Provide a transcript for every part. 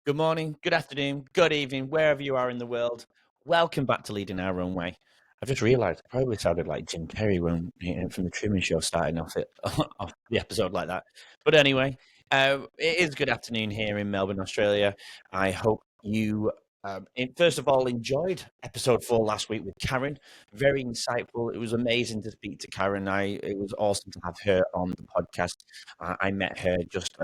Good morning, good afternoon, good evening, wherever you are in the world. Welcome back to Leading Our Own Way. I've just realised I probably sounded like Jim Carrey when from the Truman Show, starting off it off the episode like that. But anyway, it is good afternoon here in Melbourne, Australia. I hope you, first of all, enjoyed episode 4 last week with Karen. Very insightful. It was amazing to speak to Karen. It was awesome to have her on the podcast. I met her just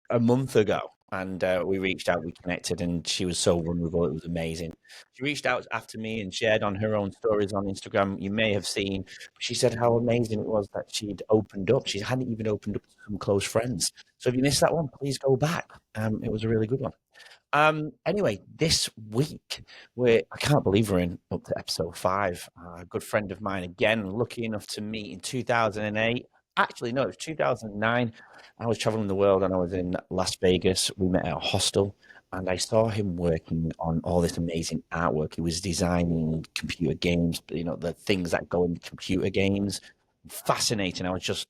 a month ago, and we reached out, we connected, and she was so vulnerable. It was amazing. She reached out after me and shared on her own stories on Instagram. You may have seen. She said how amazing it was that she'd opened up. She hadn't even opened up to some close friends. So if you missed that one, please go back. It was a really good one. Anyway, this week I can't believe we're in up to episode 5. A good friend of mine, again, lucky enough to meet in 2008. Actually, no, it was 2009. I was traveling the world and I was in Las Vegas. We met at a hostel and I saw him working on all this amazing artwork. He was designing computer games, the things that go in computer games. Fascinating. I was just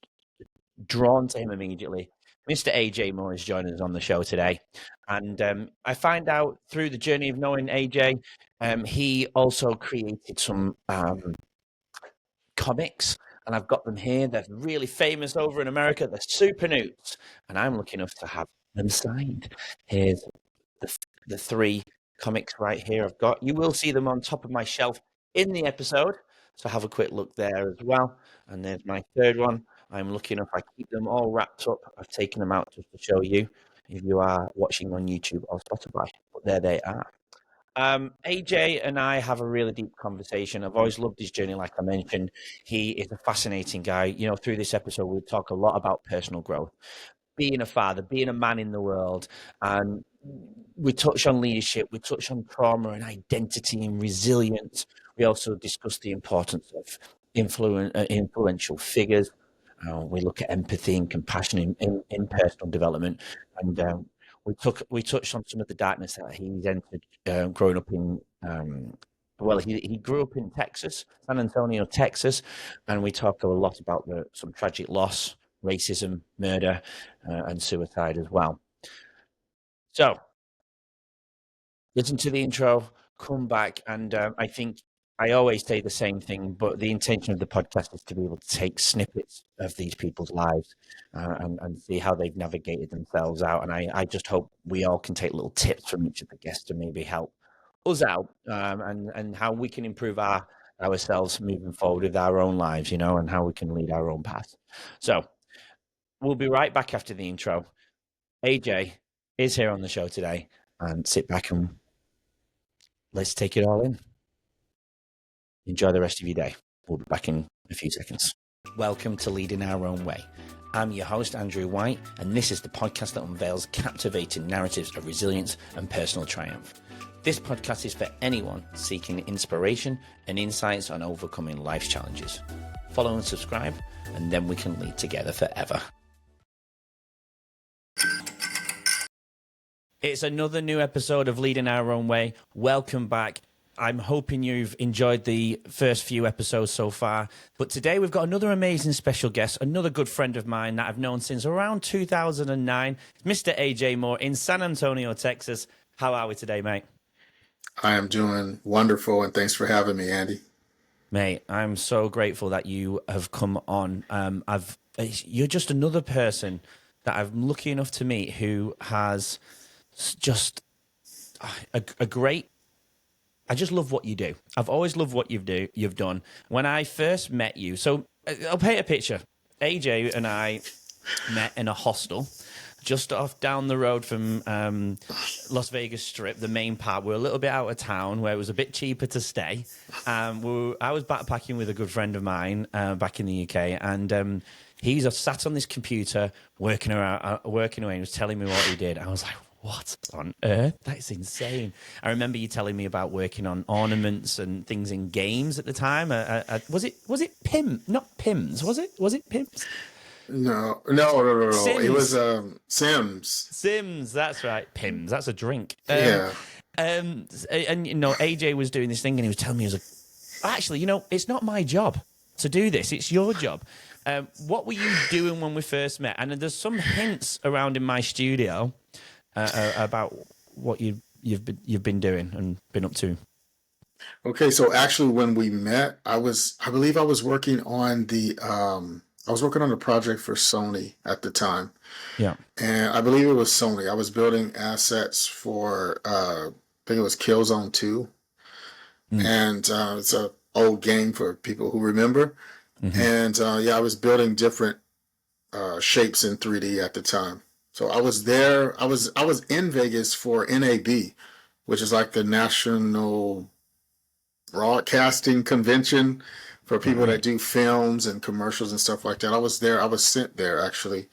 drawn to him immediately. Mr. AJ Moore is joining us on the show today. And I find out through the journey of knowing AJ, he also created some comics, and I've got them here. They're really famous over in America. They're Super Newts, and I'm lucky enough to have them signed. Here's the 3 comics right here I've got. You will see them on top of my shelf in the episode, so have a quick look there as well. And there's my 3rd one. I'm lucky enough, I keep them all wrapped up. I've taken them out just to show you if you are watching on YouTube or Spotify. But there they are. AJ and I have a really deep conversation. I've always loved his journey, like I mentioned. He is a fascinating guy. Through this episode, we'll talk a lot about personal growth, being a father, being a man in the world. And we touch on leadership, we touch on trauma and identity and resilience. We also discuss the importance of influential figures. We look at empathy and compassion in personal development. And we touched on some of the darkness that he's entered growing up in. He grew up in Texas, San Antonio, Texas, and we talked a lot about some tragic loss, racism, murder, and suicide as well. So, listen to the intro, come back, and I think I always say the same thing, but the intention of the podcast is to be able to take snippets of these people's lives and see how they've navigated themselves out. And I just hope we all can take little tips from each of the guests to maybe help us out and how we can improve ourselves moving forward with our own lives, and how we can lead our own path. So we'll be right back after the intro. AJ is here on the show today, and sit back and let's take it all in. Enjoy the rest of your day. We'll be back in a few seconds. Welcome to Leading Our Own Way. I'm your host, Andrew White, and this is the podcast that unveils captivating narratives of resilience and personal triumph. This podcast is for anyone seeking inspiration and insights on overcoming life's challenges. Follow and subscribe, and then we can lead together forever. It's another new episode of Leading Our Own Way. Welcome back. I'm hoping you've enjoyed the first few episodes so far. But today we've got another amazing special guest, another good friend of mine that I've known since around 2009, Mr. AJ Moore in San Antonio, Texas. How are we today, mate? I am doing wonderful, and thanks for having me, Andy. Mate, I'm so grateful that you have come on. You're just another person that I'm lucky enough to meet who has just a great... I just love what you do. I've always loved what you've done. When I first met you, so I'll paint a picture. AJ and I met in a hostel just off down the road from Las Vegas Strip, the main part. We're a little bit out of town where it was a bit cheaper to stay. I was backpacking with a good friend of mine back in the UK, and he's sat on this computer working away, and he was telling me what he did. I was like, what on earth? That's insane. I remember you telling me about working on ornaments and things in games at the time. Was it Pim? Not Pims, was it? Was it Pims? No. Sims. It was Sims. Sims, that's right. Pims, that's a drink. Yeah. And AJ was doing this thing, and he was telling me, he was like, actually, it's not my job to do this. It's your job. What were you doing when we first met? And there's some hints around in my studio about what you've been doing and been up to. Okay, so actually when we met, I believe I was working on I was working on a project for Sony at the time. Yeah. And I believe it was Sony. I was building assets for I think it was Killzone 2. Mm. And it's a old game for people who remember. Mm-hmm. And yeah, I was building different shapes in 3D at the time. So I was there. I was in Vegas for NAB, which is like the National Broadcasting Convention for people that Right. do films and commercials and stuff like that. I was there. I was sent there actually.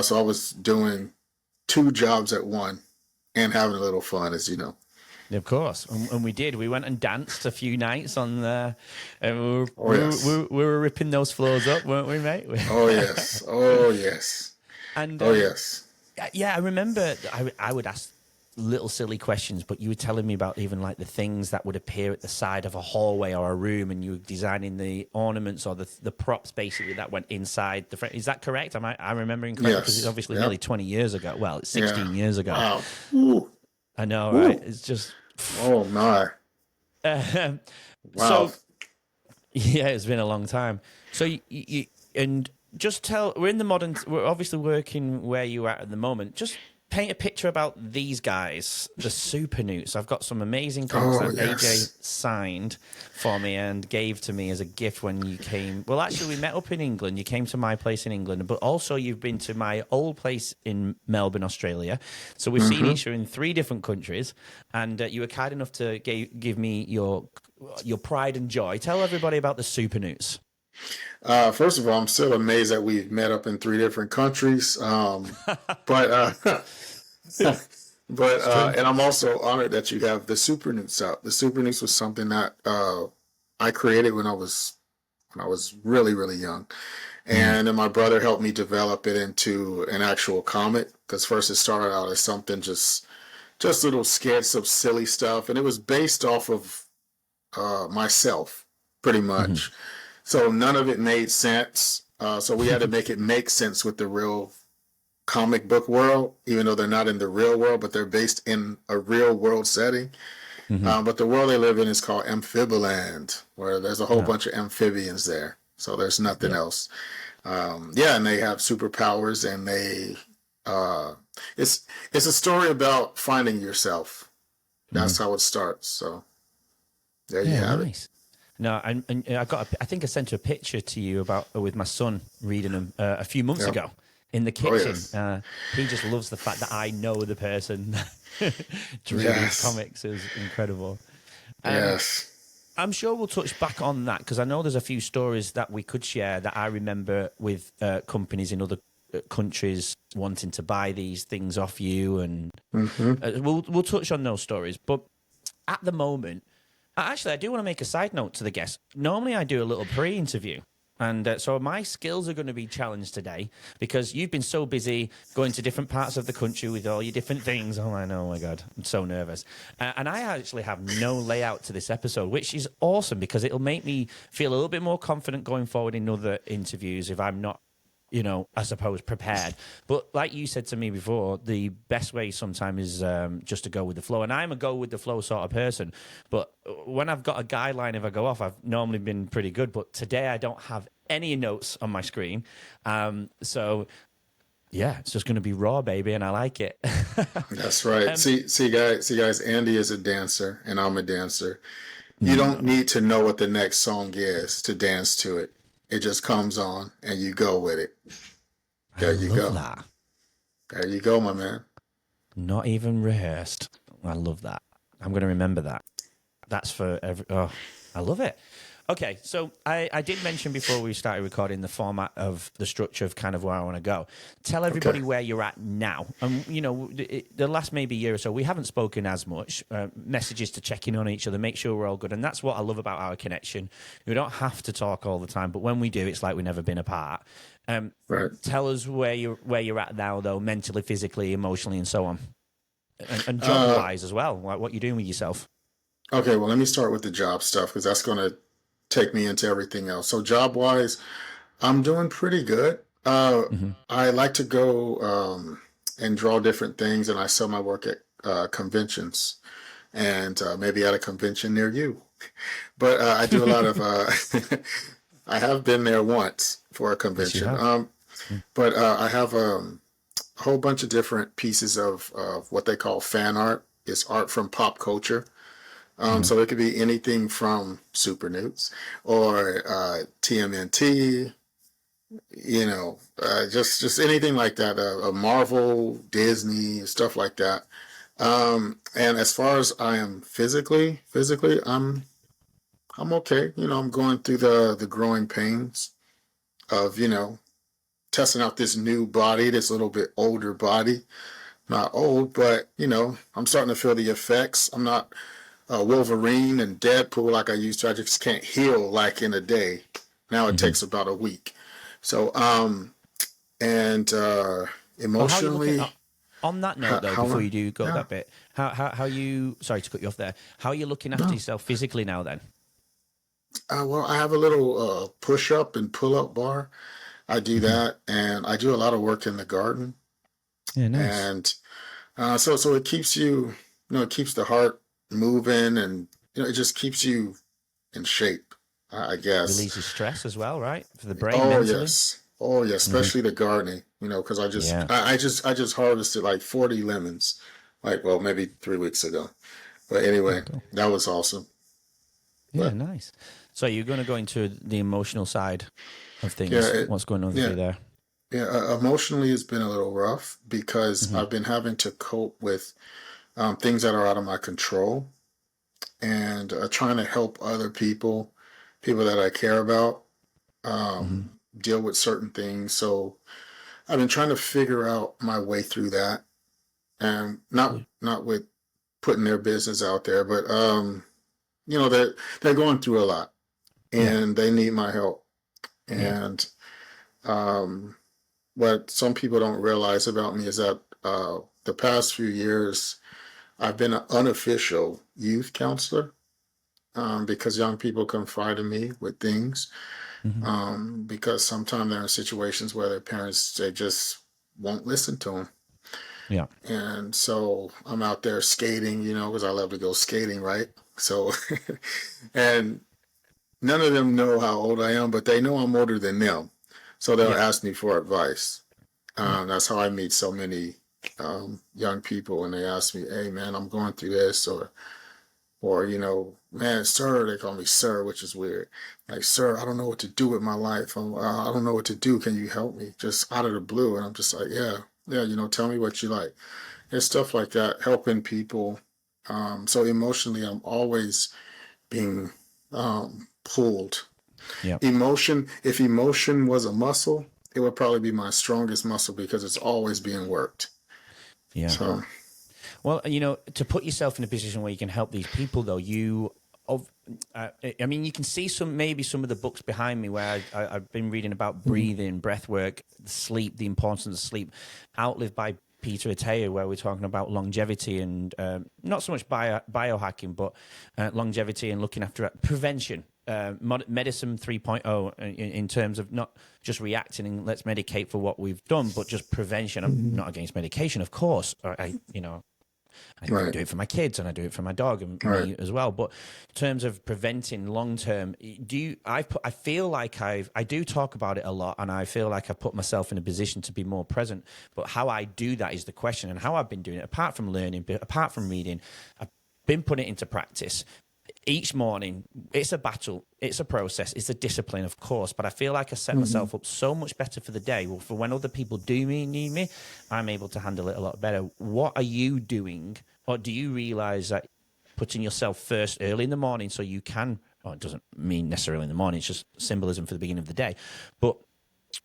So I was doing two jobs at one and having a little fun, as you know. Of course, and we did. We went and danced a few nights on there, and Oh yes. we were ripping those floors up, weren't we, mate? Oh yes. Oh yes. And Oh yes. yeah, I remember I would ask little silly questions, but you were telling me about even like the things that would appear at the side of a hallway or a room, and you were designing the ornaments or the props basically that went inside the frame. Is that correct? I remembering correctly? Because it's Yes. obviously Yep. nearly 20 years ago. Well, it's Yeah. 16 years ago. Wow. Ooh. I know, right? Ooh. It's just. Oh my. Um, Wow. so yeah, it's been a long time. So you and just tell we're in the modern. We're obviously working where you are at the moment. Just paint a picture about these guys, the Super Newts. I've got some amazing comics Oh that AJ yes. signed for me and gave to me as a gift when you came. Well, actually, we met up in England. You came to my place in England, but also you've been to my old place in Melbourne, Australia. So we've seen Mm-hmm. each other in 3 different countries, and you were kind enough to give me your pride and joy. Tell everybody about the Super Newts. First of all, I'm still amazed that we've met up in three different countries. But but It's true. and I'm also honored that you have the Super Newts out. The Super Newts was something that I created when I was really really young, Mm, and then my brother helped me develop it into an actual comic. Because first it started out as something just little skits of silly stuff, and it was based off of myself pretty mhm. much. So none of it made sense. So we had to make it make sense with the real comic book world, even though they're not in the real world, but they're based in a real world setting. Mhm. But the world they live in is called Amphibiland, where there's a whole Yeah. bunch of amphibians there. So there's nothing Yeah. else. Yeah, and they have superpowers, and uh, it's a story about finding yourself. Mhm. That's how it starts. So there you Yeah, have it. nice. No, and I got. I think I sent a picture to you about with my son reading them a few months Yeah. ago in the Oh kitchen. yes. He just loves the fact that I know the person drew these Yes. comics. Is incredible. Um, Yes. I'm sure we'll touch back on that because I know there's a few stories that we could share that I remember with companies in other countries wanting to buy these things off you, and Hmm. we'll touch on those stories. But at the moment, actually, I do want to make a side note to the guests. Normally, I do a little pre-interview. And so my skills are going to be challenged today because you've been so busy going to different parts of the country with all your different things. Oh, I know. Oh, my God. I'm so nervous. And I actually have no layout to this episode, which is awesome because it'll make me feel a little bit more confident going forward in other interviews if I'm not I suppose prepared. But like you said to me before, the best way sometimes is just to go with the flow. And I'm a go with the flow sort of person. But when I've got a guideline, if I go off, I've normally been pretty good. But today I don't have any notes on my screen. So yeah, it's just going to be raw, baby, and I like it. That's right. um, See, guys. Andy is a dancer, and I'm a dancer. You don't no, need to know what the next song is to dance to it. It just comes on, and you go with it. I There you love go. that. There you go, my man. Not even rehearsed. I love that. I'm going to remember that. That's for every. Oh, I love it. Okay, so I did mention before we started recording the format of the structure of kind of where I want to go. Tell Okay. everybody where you're at now. The last maybe year or so, we haven't spoken as much. Messages to check in on each other, make sure we're all good, and that's what I love about our connection. We don't have to talk all the time, but when we do, it's like we've never been apart. Right. Tell us where you're at now, though, mentally, physically, emotionally, and so on, and job Uh, wise as well. Like what you're doing with yourself. okay. Well, let me start with the job stuff because that's going to take me into everything else. So, job wise, I'm doing pretty good. Hmm. I like to go and draw different things, and I sell my work at conventions, and maybe at a convention near you. But I do a lot of. I have been there once for a Yes, you convention. have. But I have a whole bunch of different pieces of what they call fan art. It's art from pop culture. So it could be anything from Super Newts or TMNT, just anything like that. Marvel, Disney, stuff like that. And as far as I am physically, I'm okay. I'm going through the growing pains of testing out this new body, this little bit older body. Not old, but I'm starting to feel the effects. I'm not Wolverine and Deadpool like I used to. I just can't heal like in a day. Now it takes about a week. So, and Well, how are you looking emotionally, on that note, though? how Before you do go yeah, that bit, how you? Sorry to cut you off there. How are you looking after no. yourself physically now? Then. Well, I have a little push up and pull up bar. I do that, and I do a lot of work in the garden, Yeah, nice. and so it keeps it keeps the heart moving, and it just keeps you in shape, I guess. Releases stress as well, right? For the brain Oh mentally. yes, oh yes, especially the gardening. Because Yeah. I just harvested like 40 lemons, like well maybe 3 weeks ago. But Oh, anyway, cool. that was awesome. Yeah, But nice. So you're going to go into the emotional side of yeah, things. What's going on with yeah, you there? yeah. Emotionally, it's been a little rough because Hmm. I've been having to cope with things that are out of my control, and trying to help other people that I care about, Hmm. deal with certain things. So I've been trying to figure out my way through that, and Yeah. not with putting their business out there, but they're going through a lot, Yeah. and they need my help. Yeah. And um, what some people don't realize about me is that the past few years I've been an unofficial youth counselor, because young people confide in me with things, Hmm. because sometimes they're in situations where their parents they just won't listen to them. Yeah. And so I'm out there skating, because I love to go skating, right? So, and none of them know how old I am, but they know I'm older than them. So they'll Yeah. ask me for advice. Yeah. That's how I meet so many young people, and they ask me, "Hey, man, I'm going through this," or man, sir. They call me sir, which is weird. Like, sir, I don't know what to do with my life. I don't know what to do. Can you help me? Just out of the blue, and I'm just like, yeah, yeah. Tell me what you like. It's stuff like that, helping people. So emotionally, I'm always being pulled. Yeah. If emotion was a muscle, it would probably be my strongest muscle because it's always being worked. Yeah. So, Well, to put yourself in a position where you can help these people, though, of, I mean, you can see maybe some of the books behind me where I've been reading about breathing, breath work, sleep, the importance of sleep, outlived by Peter Attia, where we're talking about longevity and not so much biohacking, but longevity and looking after prevention. Medicine 3.0 in terms of not just reacting and let's medicate for what we've done, but just prevention. I'm not against medication, of course. I right, do it for my kids and I do it for my dog and right. me as well. But in terms of preventing long term, I feel like I do talk about it a lot, and I feel like I've put myself in a position to be more present. But how I do that is the question, and how I've been doing it, apart from learning, apart from reading, I've been putting it into practice. Each morning, it's a battle, it's a process, it's a discipline, of course, but I feel like I set Mm-hmm. myself up so much better for the day. Well, for when other people do need me, I'm able to handle it a lot better. What are you doing, or do you realize that putting yourself first early in the morning so you can, oh, it doesn't mean necessarily in the morning, it's just symbolism for the beginning of the day, but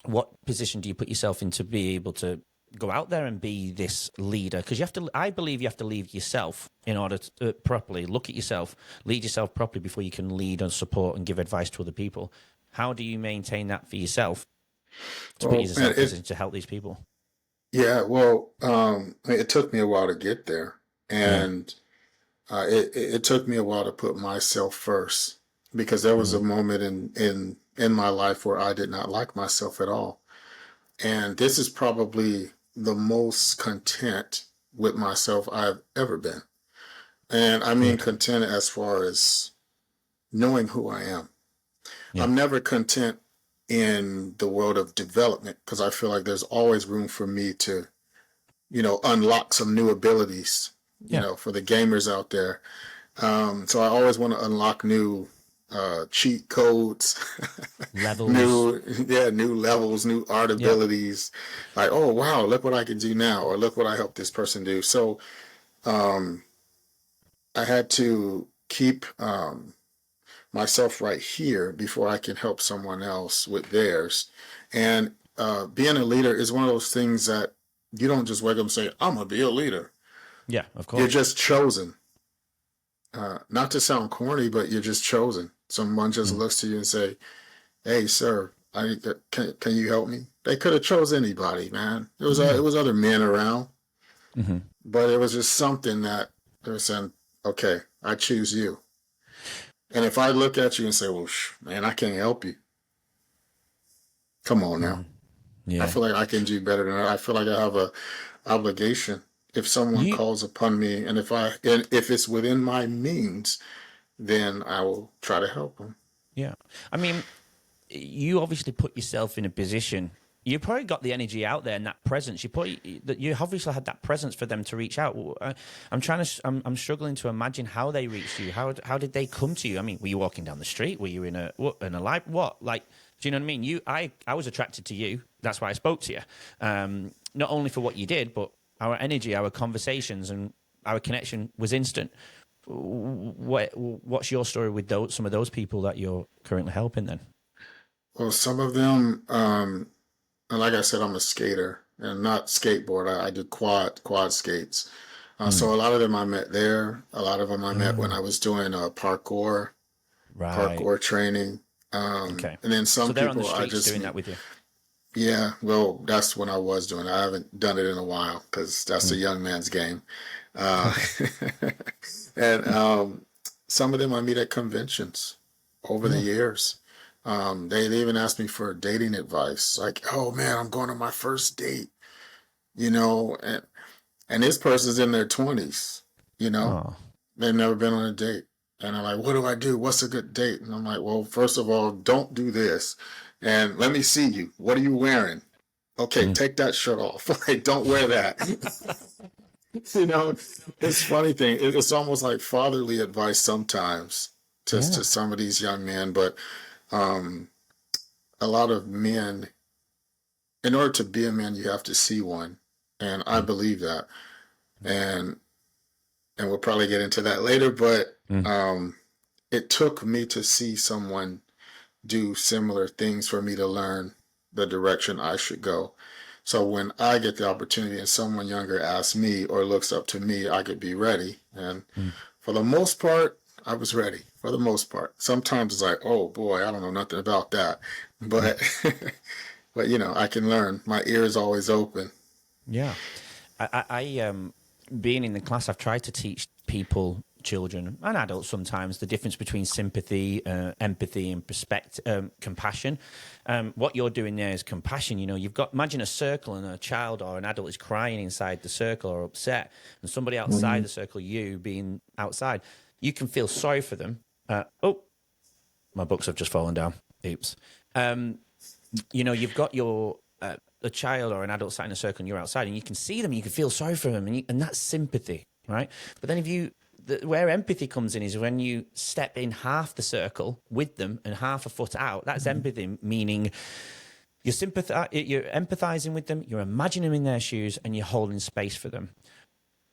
what position do you put yourself in to be able to go out there and be this leader? Because I believe you have to lead yourself in order to properly look at yourself, lead yourself properly before you can lead and support and give advice to other people. How do you maintain that for yourself to put Well, man, yourself in a position to help these people? yeah, well, it took me a while to get there, Yeah. and it took me a while to put myself first because there was Mm-hmm. a moment in my life where I did not like myself at all, and this is probably the most content with myself I've ever been. And I mean Good. content as far as knowing who I am. Yeah. I'm never content in the world of development because I feel like there's always room for me to, unlock some new abilities, Yeah. for the gamers out there. So I always want to unlock new cheat codes, Levels. new levels, new art Yeah. abilities. Like, oh wow, look what I can do now, or look what I helped this person do. So um, I had to keep myself right here before I can help someone else with theirs. And being a leader is one of those things that you don't just wake up and say, I'm gonna be a leader. Yeah, of You're course. just chosen. Not to sound corny, but you're just chosen. Someone just Mm. looks to you and say, "Hey, sir, can you help me?" They could have chose anybody, man. It Yeah. was other men around, Hmm. but it was just something that they were saying, "Okay, I choose you." And if I look at you and say, "Well, man, I can't help you," come on now. Mm. I Yeah. feel like I can do better than that. I feel like I have a obligation. If someone You. calls upon me, and if it's within my means, then I will try to help them. Yeah. I mean, you obviously put yourself in a position. You probably got the energy out there and that presence. You obviously had that presence for them to reach out. I'm trying to. I'm struggling to imagine how they reached you. How did they come to you? I mean, were you walking down the street? Were you in a live what like? Do you know what I mean? I was attracted to you. That's why I spoke to you. Not only for what you did, but our energy, our conversations, and our connection was instant. What's your story with some of those people that you're currently helping then? Well, some of them, and like I said, I'm a skater and not skateboard. I do quad skates. So Mm. a lot of them I met there. A lot of them I met when Oh, I was doing right. parkour training. Okay. And then So some they're on the people I streets just doing that meet. with you. Yeah, well, that's when I was doing it. I haven't done it in a while because that's a Mm. young man's game. Uh, and some of them I meet at conventions over the Yeah. years. They even asked me for dating advice, like, "Oh man, I'm going on my first date," you know, and this person's in their 20s, you know, Oh. they've never been on a date, and I'm like, "What do I do? What's a good date?" And I'm like, "Well, first of all, don't do this, and let me see you. What are you wearing? Okay, Mm. take that shirt off. Like, don't wear that." You know, it's funny thing. It's almost like fatherly advice sometimes to Yeah. some of these young men, but um, a lot of men, in order to be a man, you have to see one, and I Mm. believe that, and and we'll probably get into that later. But Mm. it took me to see someone do similar things for me to learn the direction I should go. So when I get the opportunity and someone younger asks me or looks up to me, I could be ready. And Mm. for the most part, I was ready. For the most part, sometimes it's like, oh boy, I don't know nothing about that, Mm. but but I can learn. My ear is always open. Yeah. I being in the class, I've tried to teach people, children and adults sometimes, the difference between sympathy, empathy, and compassion. What you're doing there is compassion. You've got imagine a circle and a child or an adult is crying inside the circle or upset, and somebody outside Mm-hmm. the circle, you being outside, you can feel sorry for them. Oh, my books have just fallen down. Oops. Um, you've got your a child or an adult sat in a circle and you're outside and you can see them, you can feel sorry for them, and that's sympathy, right? But then where empathy comes in is when you step in half the circle with them and half a foot out. That's empathy, meaning you're empathizing with them, you're imagining them in their shoes, and you're holding space for them.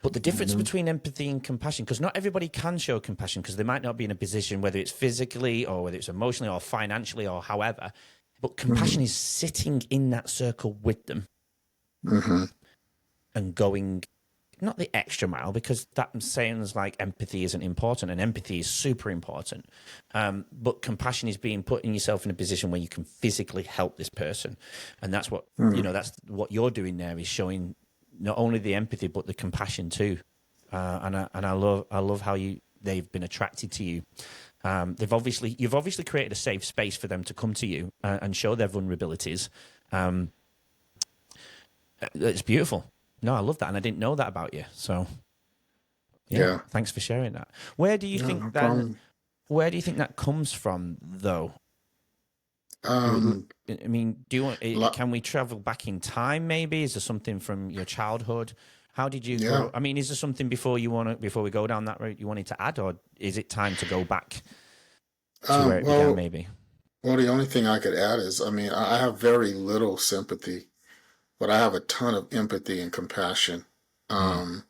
But the difference Mm-hmm. between empathy and compassion, because not everybody can show compassion because they might not be in a position, whether it's physically or whether it's emotionally or financially or however. But compassion Mm-hmm. is sitting in that circle with them Mm-hmm. and going, not the extra mile, because that sounds like empathy isn't important, and empathy is super important. But compassion is being putting yourself in a position where you can physically help this person, and that's what Mm-hmm. that's what you're doing there is showing not only the empathy but the compassion too. And I love how they've been attracted to you. You've obviously created a safe space for them to come to you and show their vulnerabilities. Um, It's beautiful. No, I love that, and I didn't know that about you. So yeah, Yeah. thanks for sharing that. Where do you No, think no then? problem. Where do you think that comes from, though? Um, I mean, do you want? lo- Can we travel back in time? Maybe is there something from your childhood? How did you yeah. grow? I mean, is there something before we go down that route you wanted to add, or is it time to go back to where Um, it began? well, Maybe. well, the only thing I could add is, I mean, I have very little sympathy, but I have a ton of empathy and compassion. Mm, Um,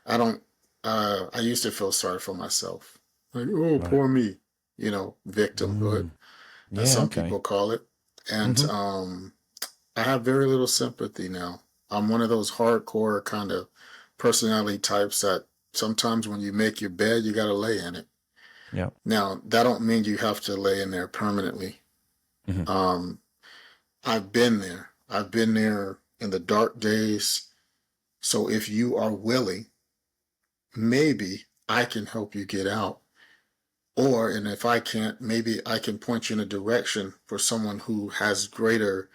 I don't. I used to feel sorry for myself, like, oh, right. poor me, victimhood, Mm, as yeah. some Okay. people call it. And Mm-hmm. I have very little sympathy now. I'm one of those hardcore kind of personality types that sometimes when you make your bed, you got to lay in it. Yeah. Now, that don't mean you have to lay in there permanently. Mm-hmm. Um, I've been there. I've been there in the dark days. So if you are willing, maybe I can help you get out. Or, and if I can't, maybe I can point you in a direction for someone who has greater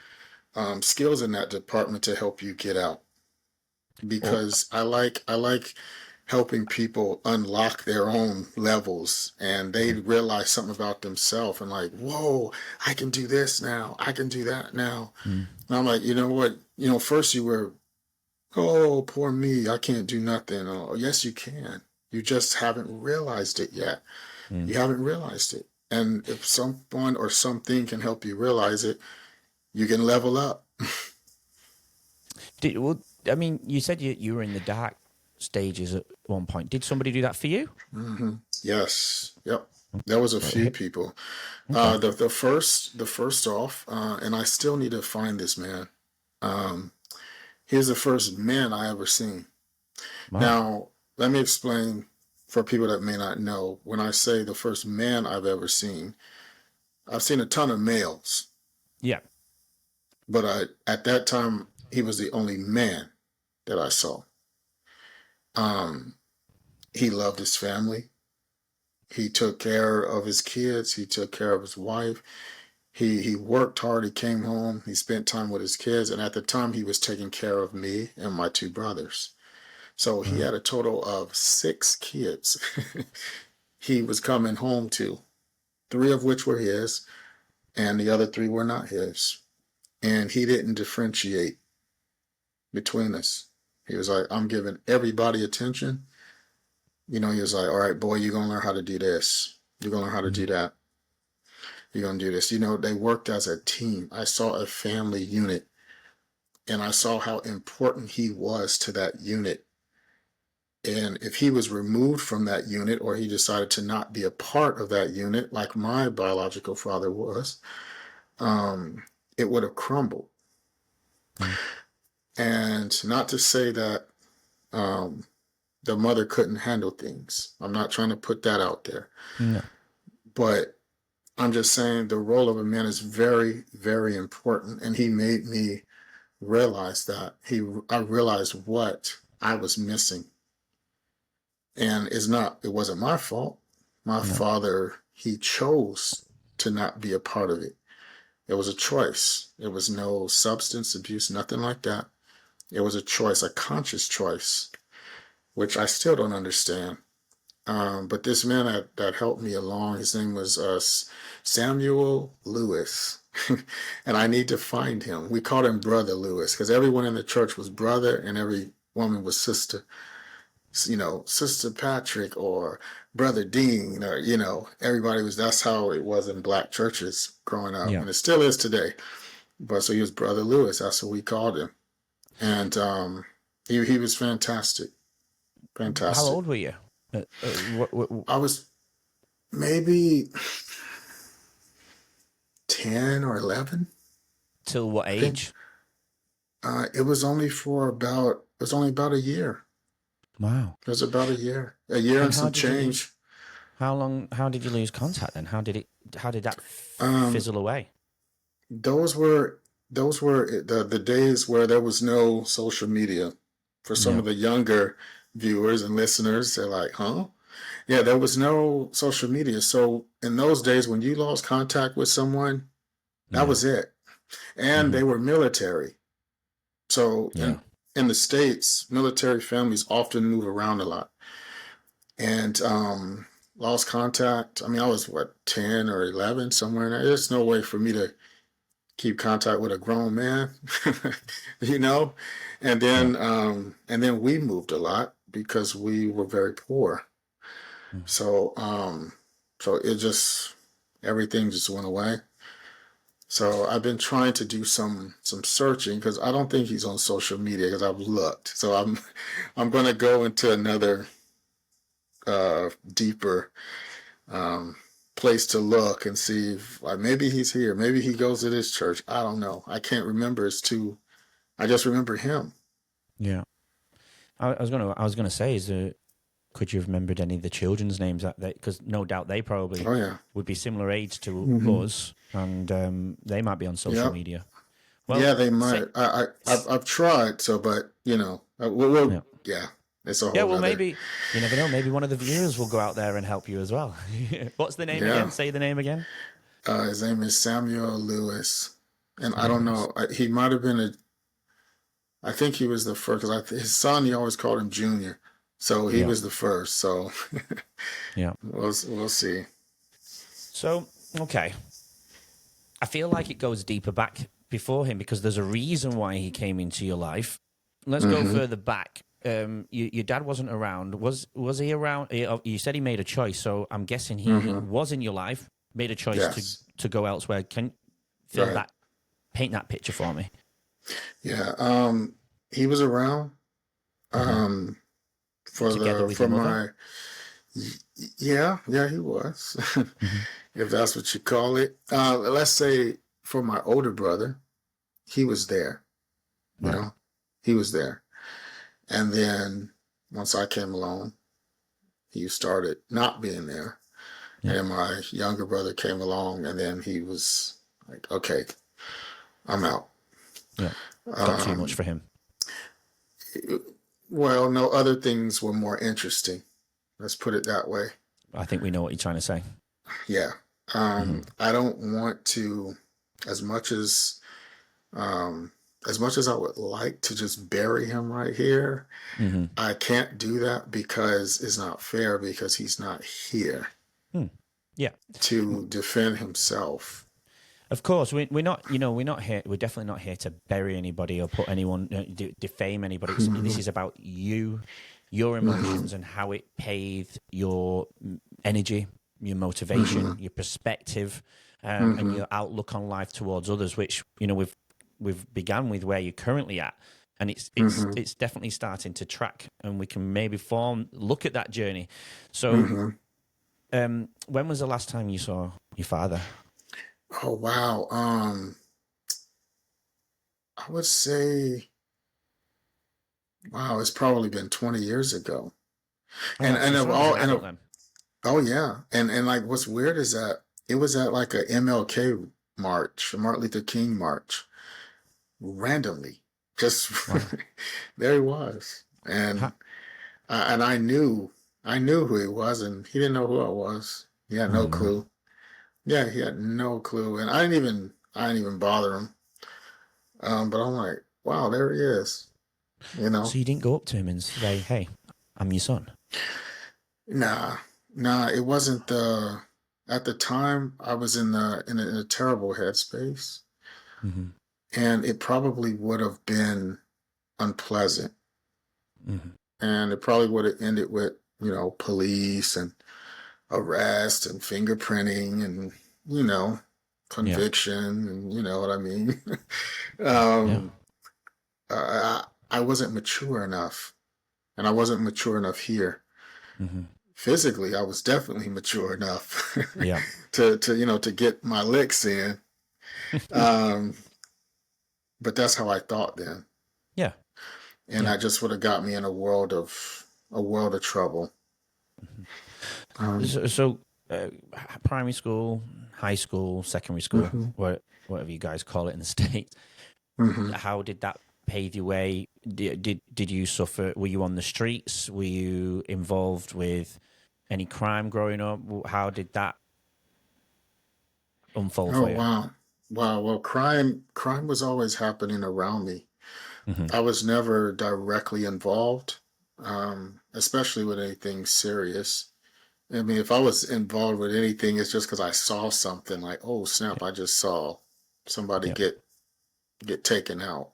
skills in that department to help you get out. Well, Because I like helping people unlock their own levels and they mhm. realize something about themselves and like, whoa, I can do this now. I can do that now. Mm, And I'm like, you know what? First you were, oh, poor me, I can't do nothing. Oh, yes, you can. You just haven't realized it yet. mm. You haven't realized it. And if someone or something can help you realize it, you can level up. Well, I mean, you said you were in the dark stages at one point. Did somebody do that for you? Yes. Yep. There was a few people. Okay. The first off, and I still need to find this man. Um, he's the first man I ever seen. Wow. Now, let me explain for people that may not know. When I say the first man I've ever seen, I've seen a ton of males, Yeah. but at that time he was the only man that I saw. Um, he loved his family. He took care of his kids. He took care of his wife. He worked hard. He came home. He spent time with his kids, and at the time, he was taking care of me and my two brothers. So he Wow. had a total of 6 kids. He was coming home to, 3 of which were his, and the other 3 were not his. And he didn't differentiate between us. He was like, "I'm giving everybody attention." He was like, "All right, boy, you're gonna learn how to do this. You're gonna learn how to do Mm, that. You're gonna do this." They worked as a team. I saw a family unit and I saw how important he was to that unit. And if he was removed from that unit or he decided to not be a part of that unit, like my biological father was, it would have crumbled. mm. And not to say that um, the mother couldn't handle things. I'm not trying to put that out there. No. But I'm just saying the role of a man is very, very important. And he made me realize that. I realized what I was missing. And it wasn't my fault. My No. father, he chose to not be a part of it. It was a choice. It was no substance abuse, nothing like that. It was a choice, a conscious choice, which I still don't understand. But this man that helped me along, his name was Samuel Lewis. And I need to find him. We called him Brother Lewis because everyone in the church was brother and every woman was sister. Sister Patrick or Brother Dean, or, everybody that's how it was in black churches growing up. Yeah. And it still is today. But so he was Brother Lewis. That's what we called him. And he was fantastic. How Fantastic. old were you? I was maybe 10 or 11, Till what I think. age? It was only about a year. Wow. It was about a year And and how some did you lose? change. How did you lose contact then? How did that Um, fizzle away? those were the days where there was no social media. For some Yeah. of the younger viewers and listeners, they're like, huh? Yeah, there was no social media. So in those days, when you lost contact with someone, that Yeah. was it. And Hmm. they were military. So, Yeah. and in the States, military families often move around a lot. And lost contact. I mean, I was what, 10 or 11, somewhere in there. There's no way for me to keep contact with a grown man, you know. Yeah. And then we moved a lot because we were very poor. Mm. So so it just, everything just went away. So I've been trying to do some searching because I don't think he's on social media because I've looked. So I'm going to go into another deeper place to look and see if, like, maybe he's here, maybe he goes to this church. I don't know. I can't remember. I just remember him. Yeah. I was gonna say, could you have remembered any of the children's names that because no doubt they probably Oh yeah. would be similar age to Hmm. us, and they might be on social Yep. media. Well, Yeah, they say, might. I've tried. So, but we'll yeah. yeah, it's a Yeah, whole well, nother. maybe you never know. Maybe one of the viewers will go out there and help you as well. What's the name Yeah. again? Say the name again. His name is Samuel Lewis, and I Samuel don't Lewis. know. He might have been a. I think he was the first because his son. He always called him Junior, so he Yeah, was the first. So yeah. we'll see. So okay, I feel like it goes deeper back before him because there's a reason why he came into your life. Let's go Hmm. further back. Your dad wasn't around. Was he around? You said he made a choice, so I'm guessing he Hmm. was in your life, made a choice Yes. to go elsewhere. Can fill Right. that, paint that picture for me. Yeah. He was around. Hmm. Um, Together with for your mother. my. Yeah, he was. Hmm. If that's what you call it. Let's say for my older brother, he was there. You Right. know, he was there. And then once I came along, he started not being there. Yeah. And then my younger brother came along, and then he was like, "Okay, I'm out." Yeah. Got too much Um, for him. well, no, other things were more interesting. Let's put it that way. I think we know what you're trying to say. Yeah. Hmm. I don't want to, as much as um, as much as I would like to just bury him right here, Hmm. I can't do that because it's not fair because he's not here Hmm. Yeah. to defend himself. Of course, we're not. We're not here. We're definitely not here to bury anybody or put anyone, defame anybody. This Hmm. is about you, your Hmm. emotions, and how it paved your energy, your motivation, Hmm. your perspective, and Hmm. your outlook on life towards others. Which we've began with where you're currently at, and Hmm. it's definitely starting to track, and we can maybe look at that journey. So, Hmm. when was the last time you saw your father? Oh wow. I would say, wow, it's probably been 20 years ago. Oh, so And you of saw him as all an and adult of, then. oh yeah, and like what's weird is that it was at like a MLK march, a Martin Luther King march, randomly. Just Wow. there he was, and I knew who he was, and he didn't know who I was. He had Oh no no. clue. Yeah, he had no clue, and I didn't even bother him. But I'm like, wow, there he is. You know, So you didn't go up to him and say, "Hey, I'm your son." nah, nah, it wasn't the. At the time, I was in a terrible headspace, Hmm. and it probably would have been unpleasant, Hmm. and it probably would have ended with police and arrest and fingerprinting and you know Yeah. conviction and you know what I mean. Yeah. um, I wasn't mature enough, and I wasn't mature enough here. Hmm. Physically, I was definitely mature enough Yeah. to get my licks in. Um, but that's how I thought then, Yeah. and Yeah. that just would have got me in a world of trouble. Mhm. Um, So, primary school, high school, secondary school, mhm, whatever you guys call it in the States, mhm. how did that pave your way? Did you suffer? Were you on the streets? Were you involved with any crime growing up? How did that unfold Oh for you? wow, wow. Well, crime was always happening around me. Hmm. I was never directly involved, especially with anything serious. I mean, if I was involved with anything, it's just because I saw something like, oh snap, I just saw somebody Yeah. get taken out.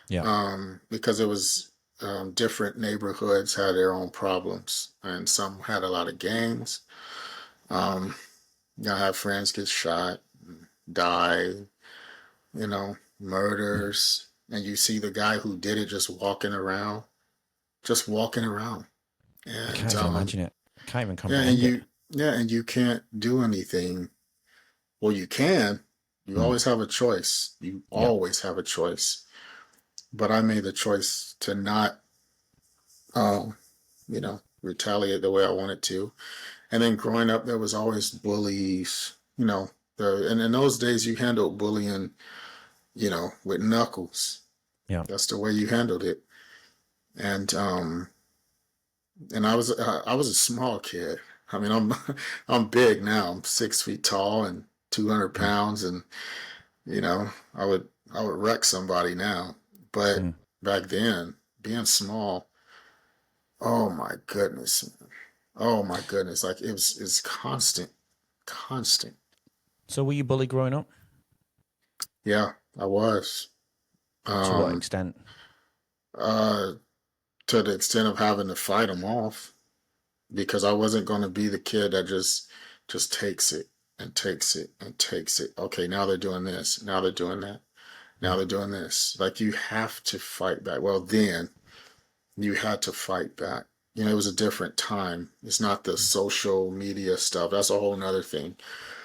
Yeah. Because it was different neighborhoods had their own problems, and some had a lot of gangs. Um, I have friends get shot, die, murders, and you see the guy who did it just walking around, I can't and even imagine it. I can't even yeah, and comprehend it. you can't do anything. Well, you can. You Mm. always have a choice. You Yeah. always have a choice. But I made the choice to not, um, retaliate the way I wanted to. And then growing up, there was always bullies. And in those days, you handled bullying, with knuckles. Yeah. That's the way you handled it. And I was a small kid. I mean, I'm I'm big now. I'm 6 feet tall and 200 Mm. pounds, and you know, I would wreck somebody now. But Mm. back then, being small, oh my goodness, oh my goodness, like it's constant, constant. So were you bullied growing up? Yeah, I was. To what Um, extent? uh, to the extent of having to fight them off because I wasn't going to be the kid that just takes it and takes it and takes it. Okay, now they're doing this. Now they're doing that. Now Mm. they're doing this. Like you have to fight back. Well, then you had to fight back. It was a different time. It's not the social media stuff. That's a whole nother thing.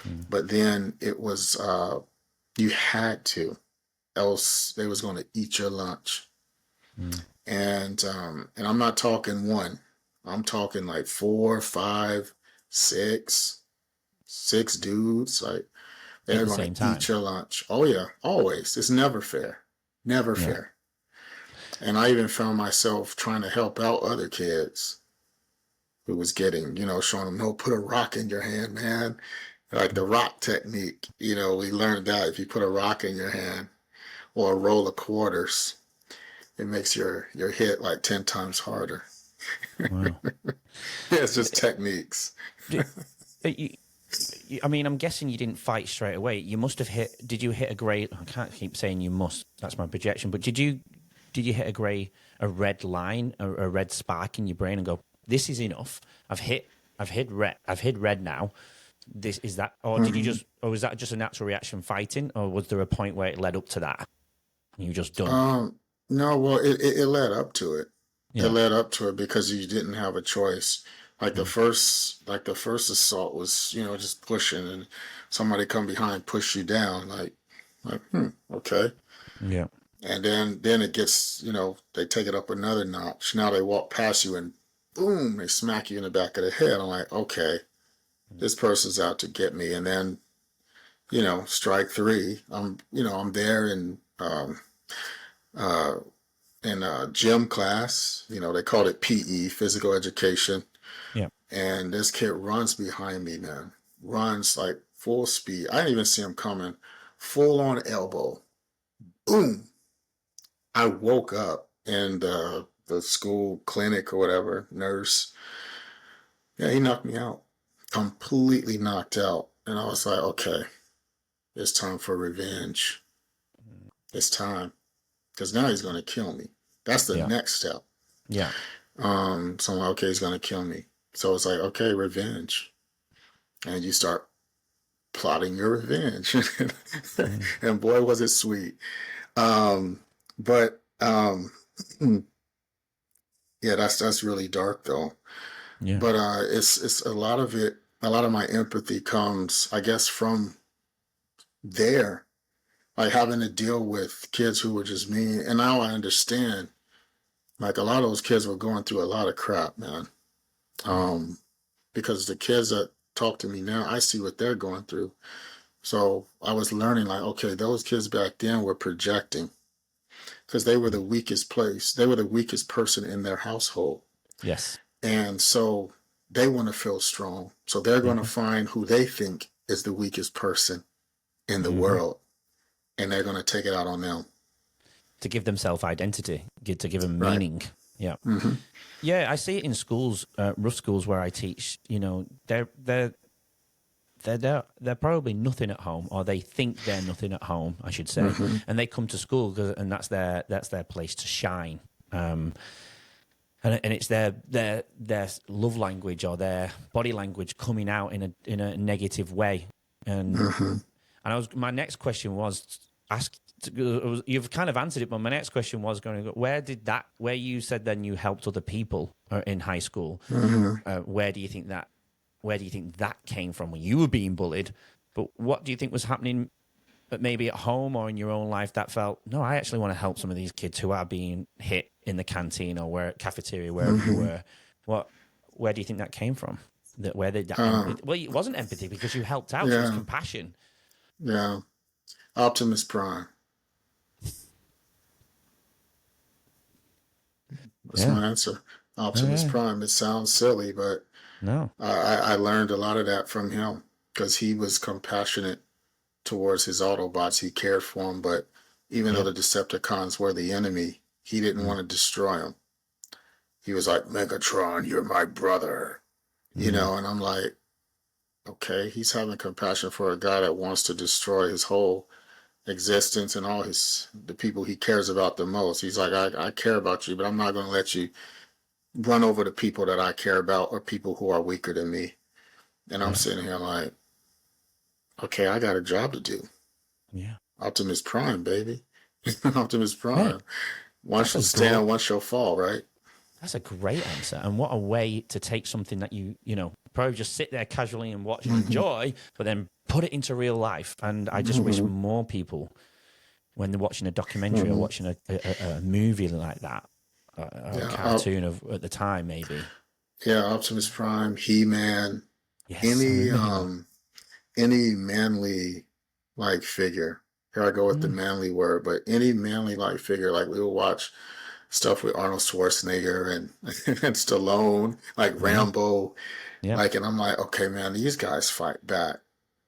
Mm. But then it was you had to, else they was going to eat your lunch. Mm. And I'm not talking one. I'm talking like four, five, six dudes. Like At they're the going same to eat time. your lunch. Oh yeah, always. It's never fair. Never Yeah. fair. And I even found myself trying to help out other kids who was getting, showing them, no, put a rock in your hand, man. Like the rock technique, we learned that if you put a rock in your hand or a roll of quarters, it makes your hit like 10 times harder. Wow. It's just techniques. Did, you, I mean, I'm guessing you didn't fight straight away. You must have hit. Did you hit a grey? I can't keep saying you must. That's my projection. But did you hit a red line, a red spark in your brain, and go, "This is enough. I've hit red now. This is that." Or did you Mhm. just, or was that just a natural reaction fighting, or was there a point where it led up to that and you just done? Um, no, well, it led up to it. It Yeah. led up to it because you didn't have a choice. Mm. Like the first assault was, just pushing and somebody come behind, push you down, okay. Yeah. And then it gets, they take it up another notch. Now they walk past you and boom, they smack you in the back of the head. I'm like, okay, this person's out to get me. And then, strike three. I'm there uh, in gym class. They called it PE, physical education. Yeah. And this kid runs behind me, man. Runs like full speed. I didn't even see him coming. Full on elbow. Boom. I woke up and the school clinic or whatever, nurse, yeah, he knocked me out. Completely knocked out. And I was like, okay, it's time for revenge. It's time. Because now he's going to kill me. That's the Yeah. next step. Yeah. So I'm like, okay, he's going to kill me. So it's like, okay, revenge. And you start plotting your revenge. Mm. And boy, was it sweet. But yeah, that's really dark though. Yeah. But it's a lot of it. A lot of my empathy comes, I guess, from there, like having to deal with kids who were just mean. And now I understand. Like a lot of those kids were going through a lot of crap, man. Mm. Um, because the kids that talk to me now, I see what they're going through. So I was learning, like, okay, those kids back then were projecting because they were Mm. the weakest place. They were the weakest person in their household. Yes. And so they want to feel strong. So they're going to Mm-hmm. find who they think is the weakest person in the Mm-hmm. world, and they're going to take it out on them. to give them self-identity, to give them Right. meaning. Yeah. Mm-hmm. Yeah, I see it in schools, rough schools where I teach. You know, they're probably nothing at home, or they think they're nothing at home, I should say, Mm-hmm. and they come to school and that's their place to shine. And it's their love language or their body language coming out in a negative way. And Mm-hmm. my next question was asked. You've kind of answered it, but my next question was going to go, where you said then you helped other people in high school, Mm-hmm. where do you think that came from when you were being bullied? But what do you think was happening, but maybe at home or in your own life, that felt, no, I actually want to help some of these kids who are being hit in the canteen or cafeteria, wherever you Mm-hmm. were? Where do you think that came from? Um, Well, it wasn't empathy because you helped out, so it was yeah. compassion. Yeah. Optimus Prime. That's Yeah. my answer. Oh, Optimus yeah. Prime. It sounds silly, but No. I learned a lot of that from him because he was compassionate towards his Autobots. He cared for them, but even though Yeah. the Decepticons were the enemy, he didn't Mm. want to destroy them. He was like, Megatron, you're my brother. Mm. And I'm like, okay, he's having compassion for a guy that wants to destroy his whole existence and all the people he cares about the most. He's like, I care about you, but I'm not going to let you run over the people that I care about or people who are weaker than me. And I'm Yeah. sitting here like, okay, I got a job to do. Yeah. Optimus Prime, baby. Optimus Hey, Prime. One that's shall a stand, one shall fall, right? That's a great answer, and what a way to take something that you know probably just sit there casually and watch and enjoy, but then put it into real life. And I just wish Mm-hmm. more people, when they're watching a documentary or Mm-hmm. watching a movie like that, or a Yeah, cartoon of at the time, maybe. yeah, Optimus Prime, He-Man, Yes, I any remember him. any manly like figure. Here I go with the Mm, manly word, but any manly like figure, like we will watch stuff with Arnold Schwarzenegger and and Stallone, like yeah, Rambo, yeah, like, and I'm like, okay, man, these guys fight back.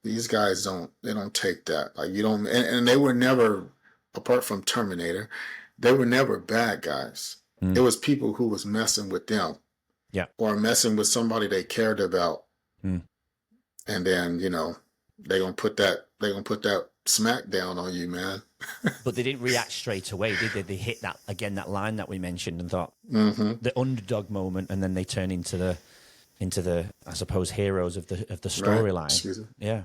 These guys don't take that. Like you don't, and they were never, apart from Terminator, they were never bad guys. It mm, was people who was messing with them yeah. or messing with somebody they cared about, Mm. and then they gonna put that smack down on you, man. But they didn't react straight away, did they? They hit that line that we mentioned and thought Mm-hmm. the underdog moment, and then they turn into the I suppose heroes of the Right. storyline. Excuse me. Yeah,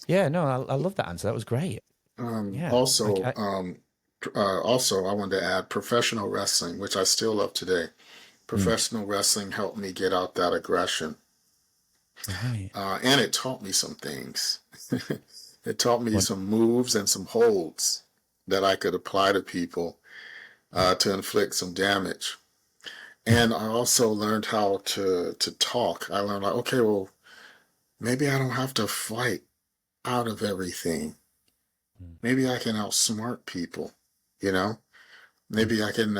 yeah. No, I love that answer. That was great. Yeah, Also, also, I wanted to add professional wrestling, which I still love today. mm, Professional wrestling helped me get out that aggression, right. and it taught me some things. It taught me What? some moves and some holds that I could apply to people to inflict some damage. And I also learned how to talk. I learned like, okay, well, maybe I don't have to fight out of everything. Mm, Maybe I can outsmart people, you know? mm, Maybe I can,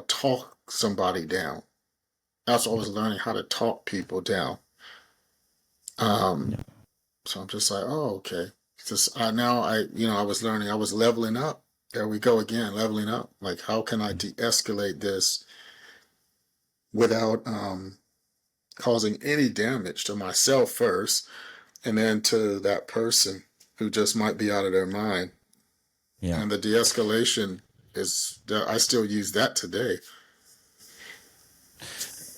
talk somebody down. That's yeah, always learning how to talk people down. Um, no, so I'm just like, oh, okay. Just now I was learning, I was leveling up. There we go again, leveling up. Like, how can I mm. de-escalate this without causing any damage to myself first, and then to that person who just might be out of their mind. Yeah. And the de-escalation I still use that today.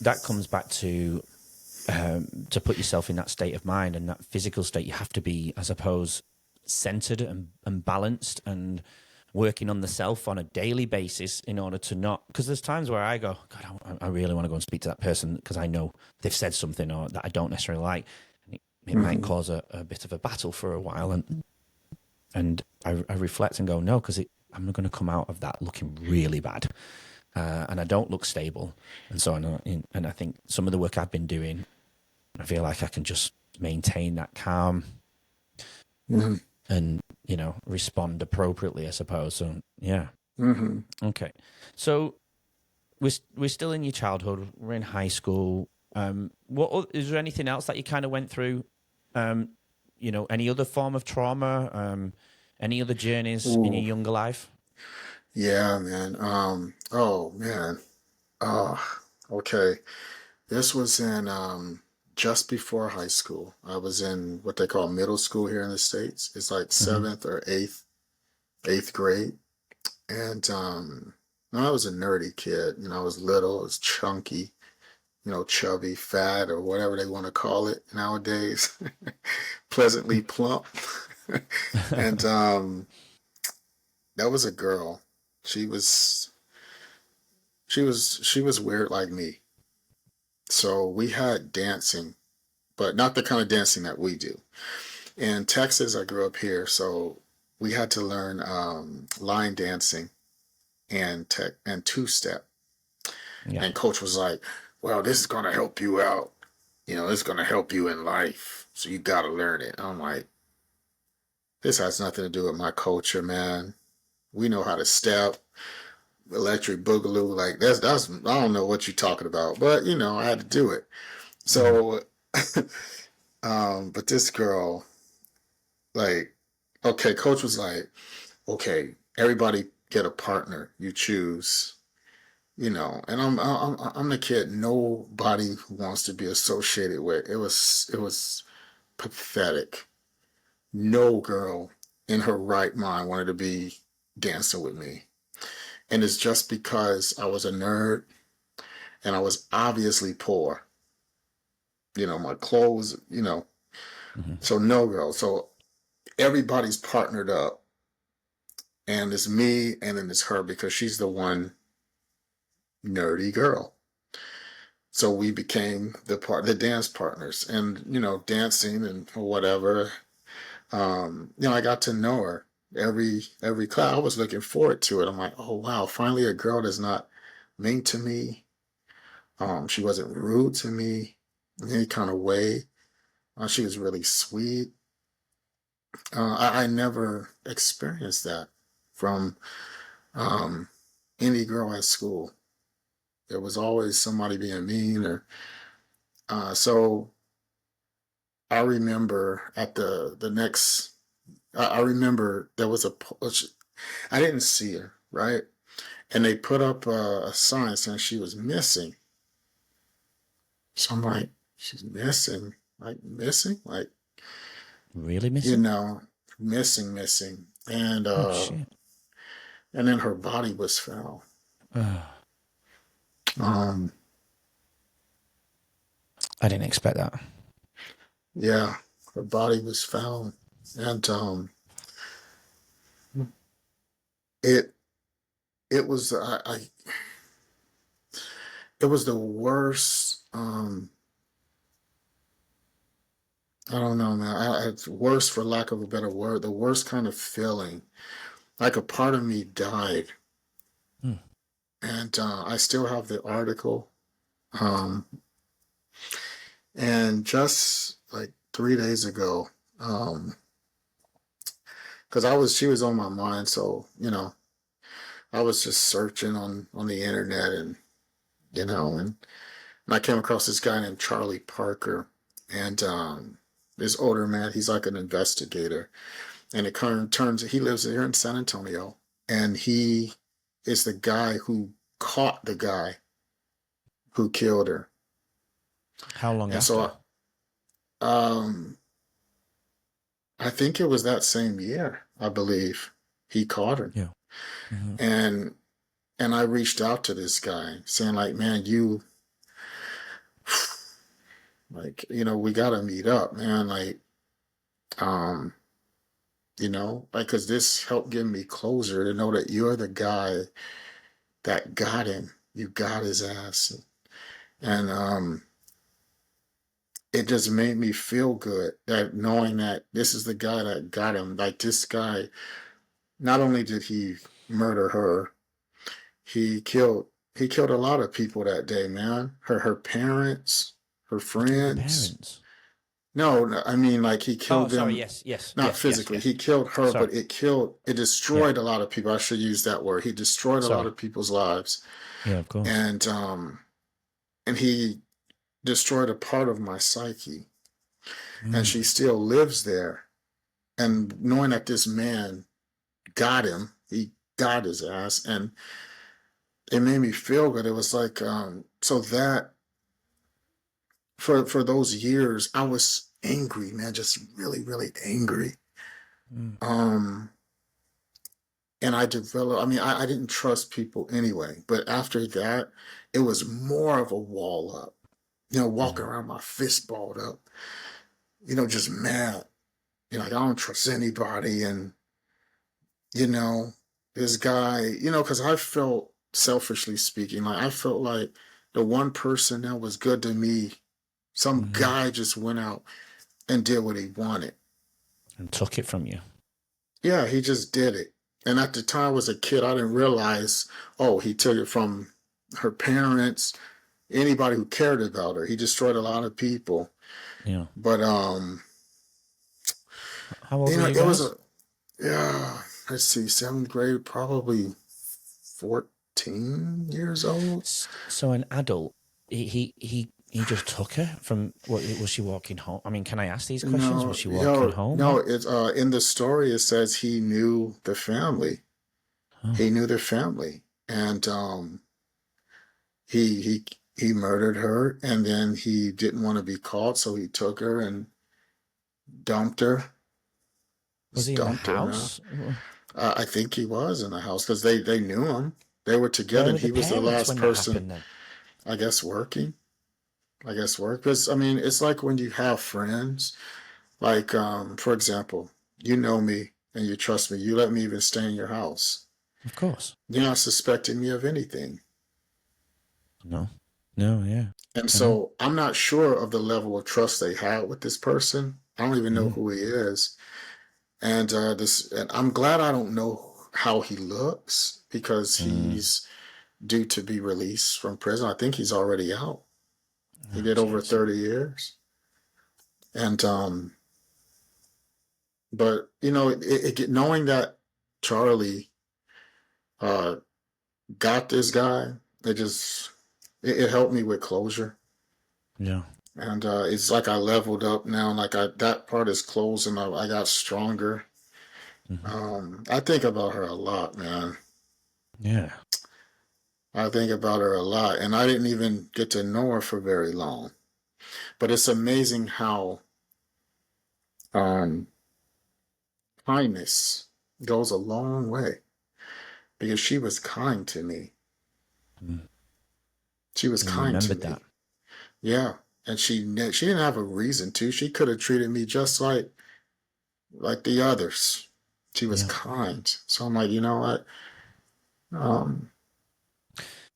That comes back to put yourself in that state of mind and that physical state. You have to be, I suppose, centered and balanced and working on the self on a daily basis in order to not, because there's times where I go, God, I really want to go and speak to that person because I know they've said something or that I don't necessarily like. And it might Mm-hmm. cause a bit of a battle for a while. And I reflect and go, no, because I'm going to come out of that looking really bad. And I don't look stable. And so and I think some of the work I've been doing, I feel like I can just maintain that calm Mm-hmm. and, respond appropriately, I suppose. So, yeah. Mm-hmm. Okay. So we're still in your childhood. We're in high school. Is there anything else that you kind of went through? Any other form of trauma? Any other journeys in your Ooh. younger life? Yeah, man. Oh man. Okay. This was in just before high school. I was in what they call middle school here in the States. It's like Hmm. seventh or eighth grade. And I was a nerdy kid. I was little, I was chunky, chubby, fat, or whatever they want to call it nowadays. Pleasantly plump. And that was a girl. She was she was weird like me. So we had dancing, but not the kind of dancing that we do. In Texas, I grew up here, so we had to learn line dancing and two step. Yeah. And coach was like, "Well, this is gonna help you out. It's gonna help you in life. So you gotta learn it." I'm like, this has nothing to do with my culture, man. We know how to step, electric boogaloo. Like that's I don't know what you're talking about, but I had to do it. Hmm. So, but this girl, like, okay, coach was like, okay, everybody get a partner. You choose. And I'm the kid nobody wants to be associated with. It was pathetic. No girl in her right mind wanted to be dancing with me. And it's just because I was a nerd and I was obviously poor. My clothes, Hmm. so no girl. So everybody's partnered up and it's me and then it's her because she's the one nerdy girl. So we became the dance partners and dancing and whatever. I got to know her every class. I was looking forward to it. I'm like, oh wow, finally a girl that's not mean to me. She wasn't rude to me in any kind of way. She was really sweet. I never experienced that from um, any girl at school. There was always somebody being mean or so I remember at the next I remember there was I didn't see her, right? And they put up a sign saying she was missing. So I'm like, she's missing, like missing, like Really you missing? know, missing, and Oh shit. then her body was found. Oh, Um, I didn't expect that. yeah, her body was found, and it it was it was the worst. I don't know, man. It's worse for lack of a better word. The worst kind of feeling. Like a part of me died, Hmm. and I still have the article. Um, and just like 3 days ago, because she was on my mind, so I was just searching on the internet, and I came across this guy named Charlie Parker, and this older man. He's like an investigator, and it kind of turns. He lives here in San Antonio, and he is the guy who caught the guy who killed her. How long And after? so, I think it was that same year, I believe, he caught her. Yeah. Hmm. And I reached out to this guy saying like, man, you like, we gotta meet up, man. Like, um, like, cause this helped give me closure to know that you're the guy that got him. You got his ass. And it just made me feel good that knowing that this is the guy that got him. Like this guy, not only did he murder her, he killed a lot of people that day, man. Her parents, her He killed her friends. parents. No, no, I mean like he Oh, killed sorry. them, Yes, yes, not yes, yes, physically. yes. He killed her, Sorry. but it Yeah. destroyed a lot of people. I should use that word. He destroyed a lot Sorry. of people's lives. Yeah, of course. And he destroyed a part of my psyche. And Mm. she still lives there. And knowing that this man got him, he got his ass, and it made me feel good. It was like, so that for those years, I was angry, man, just really, really angry. Mm. Um, and I developed. I mean, I didn't trust people anyway, but after that, it was more of a wall up. Walking around my fist balled up. Just mad. Like I don't trust anybody, and you know, this guy, because I felt, selfishly speaking, like I felt like the one person that was good to me, some guy just went out and did what he wanted. And took it from you. Yeah, he just did it. And at the time I was a kid, I didn't realize, oh, he took it from her parents, anybody who cared about her. He destroyed a lot of people. Yeah. But how old were you it guys? was let's see, 7th grade, probably 14 years old. So an adult, he just took her from. What was she walking home? I mean, can I ask these questions? Was she walking home? No, it's in the story it says he knew the family. Oh. He knew the family, and he murdered her, and then he didn't want to be caught, so he took her and dumped her. Was he in the house? I think he was in the house because they knew him. They were together, and he was the last person. I guess working. Because I mean, it's like when you have friends. Like, for example, you know me and you trust me. You let me even stay in your house. Of course. You're not suspecting me of anything. No, yeah. And so I'm not sure of the level of trust they had with this person. I don't even know who he is. And and I'm glad I don't know how he looks because he's due to be released from prison. I think he's already out. He did over 30 years. And but knowing that Charlie got this guy, it helped me with closure. Yeah. And it's like I leveled up now. Like that part is closed, and I got stronger. I think about her a lot, man. Yeah. I think about her a lot, and I didn't even get to know her for very long. But it's amazing how kindness goes a long way, because she was kind to me. She was kind to me. That. Yeah, and she didn't have a reason to. She could have treated me just like the others. She was kind. So I'm like, you know what?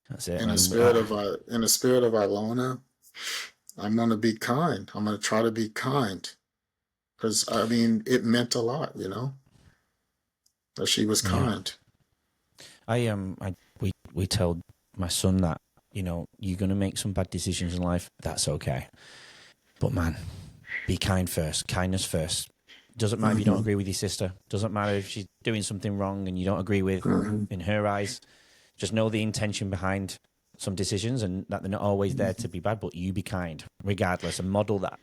That's it. In the spirit of Ilona, I'm gonna be kind. I'm gonna try to be kind, because I mean, it meant a lot, that she was kind. We told my son that, you're gonna make some bad decisions in life. That's okay, but man, be kind first. Kindness first. Doesn't matter if you don't agree with your sister. Doesn't matter if she's doing something wrong and you don't agree with, in her eyes. Just know the intention behind some decisions, and that they're not always there to be bad, but you be kind regardless, and model that.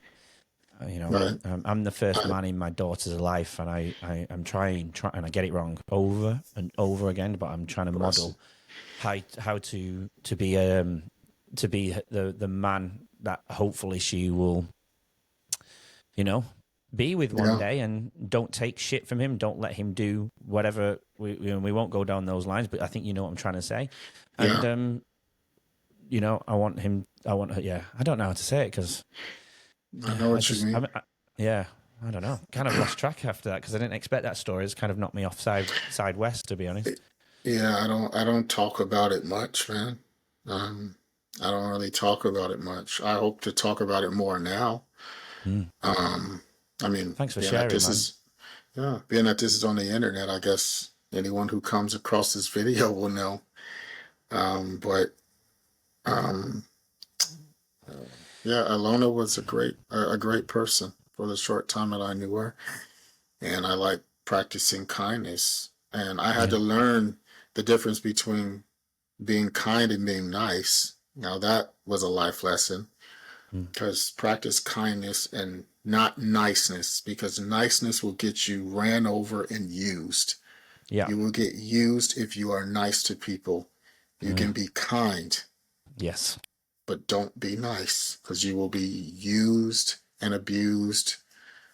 Right. I'm the first man in my daughter's life, and I'm trying, and I get it wrong over and over again, but I'm trying to model how to be the man that hopefully she will, be with one day, and don't take shit from him. Don't let him do whatever. We won't go down those lines, but I think you know what I'm trying to say. And I want her. Yeah, I don't know how to say it because I know what you mean. I don't know. Kind of lost track after that because I didn't expect that story. It's kind of knocked me off side west, to be honest. Yeah, I don't talk about it much, man. I don't really talk about it much. I hope to talk about it more now. I mean, thanks for sharing, man. Being that this is on the internet, I guess anyone who comes across this video will know. Ilona was a great person for the short time that I knew her, and I like practicing kindness. And I had to learn the difference between being kind and being nice. Now that was a life lesson, because practice kindness and not niceness, because niceness will get you ran over and used. Yeah. You will get used if you are nice to people. You can be kind, Yes. but don't be nice because you will be used and abused.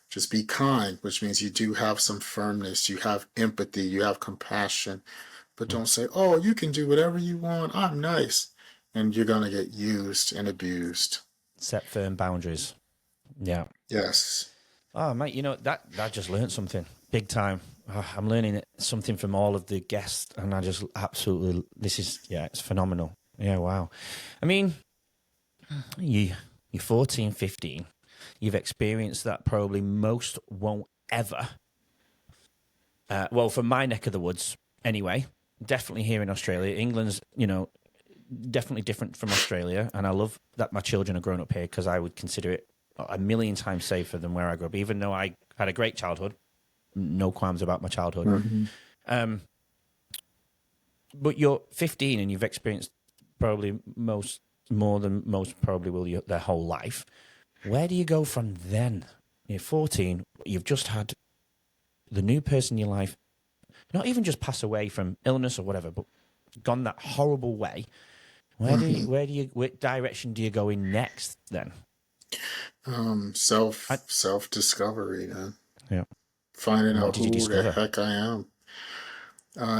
Just be kind, which means you do have some firmness, you have empathy, you have compassion, but don't say, oh, you can do whatever you want. I'm nice. And you're going to get used and abused. Set firm boundaries. Yeah. Yes. Oh, mate, you know, that I just learned something big time. I'm learning something from all of the guests, and I just absolutely, it's phenomenal. Yeah, wow. I mean, you're 14, 15. You've experienced that probably most won't ever. Well, from my neck of the woods, anyway, definitely here in Australia. England's, definitely different from Australia, and I love that my children are growing up here because I would consider it a million times safer than where I grew up. Even though I had a great childhood, no qualms about my childhood. Mm-hmm. But you're 15 and you've experienced probably more than most probably will their whole life. Where do you go from then? You're 14. You've just had the new person in your life, not even just pass away from illness or whatever, but gone that horrible way. What direction do you go in next then? Self discovery, man. Yeah. Finding And what out did you who the discover? heck I am.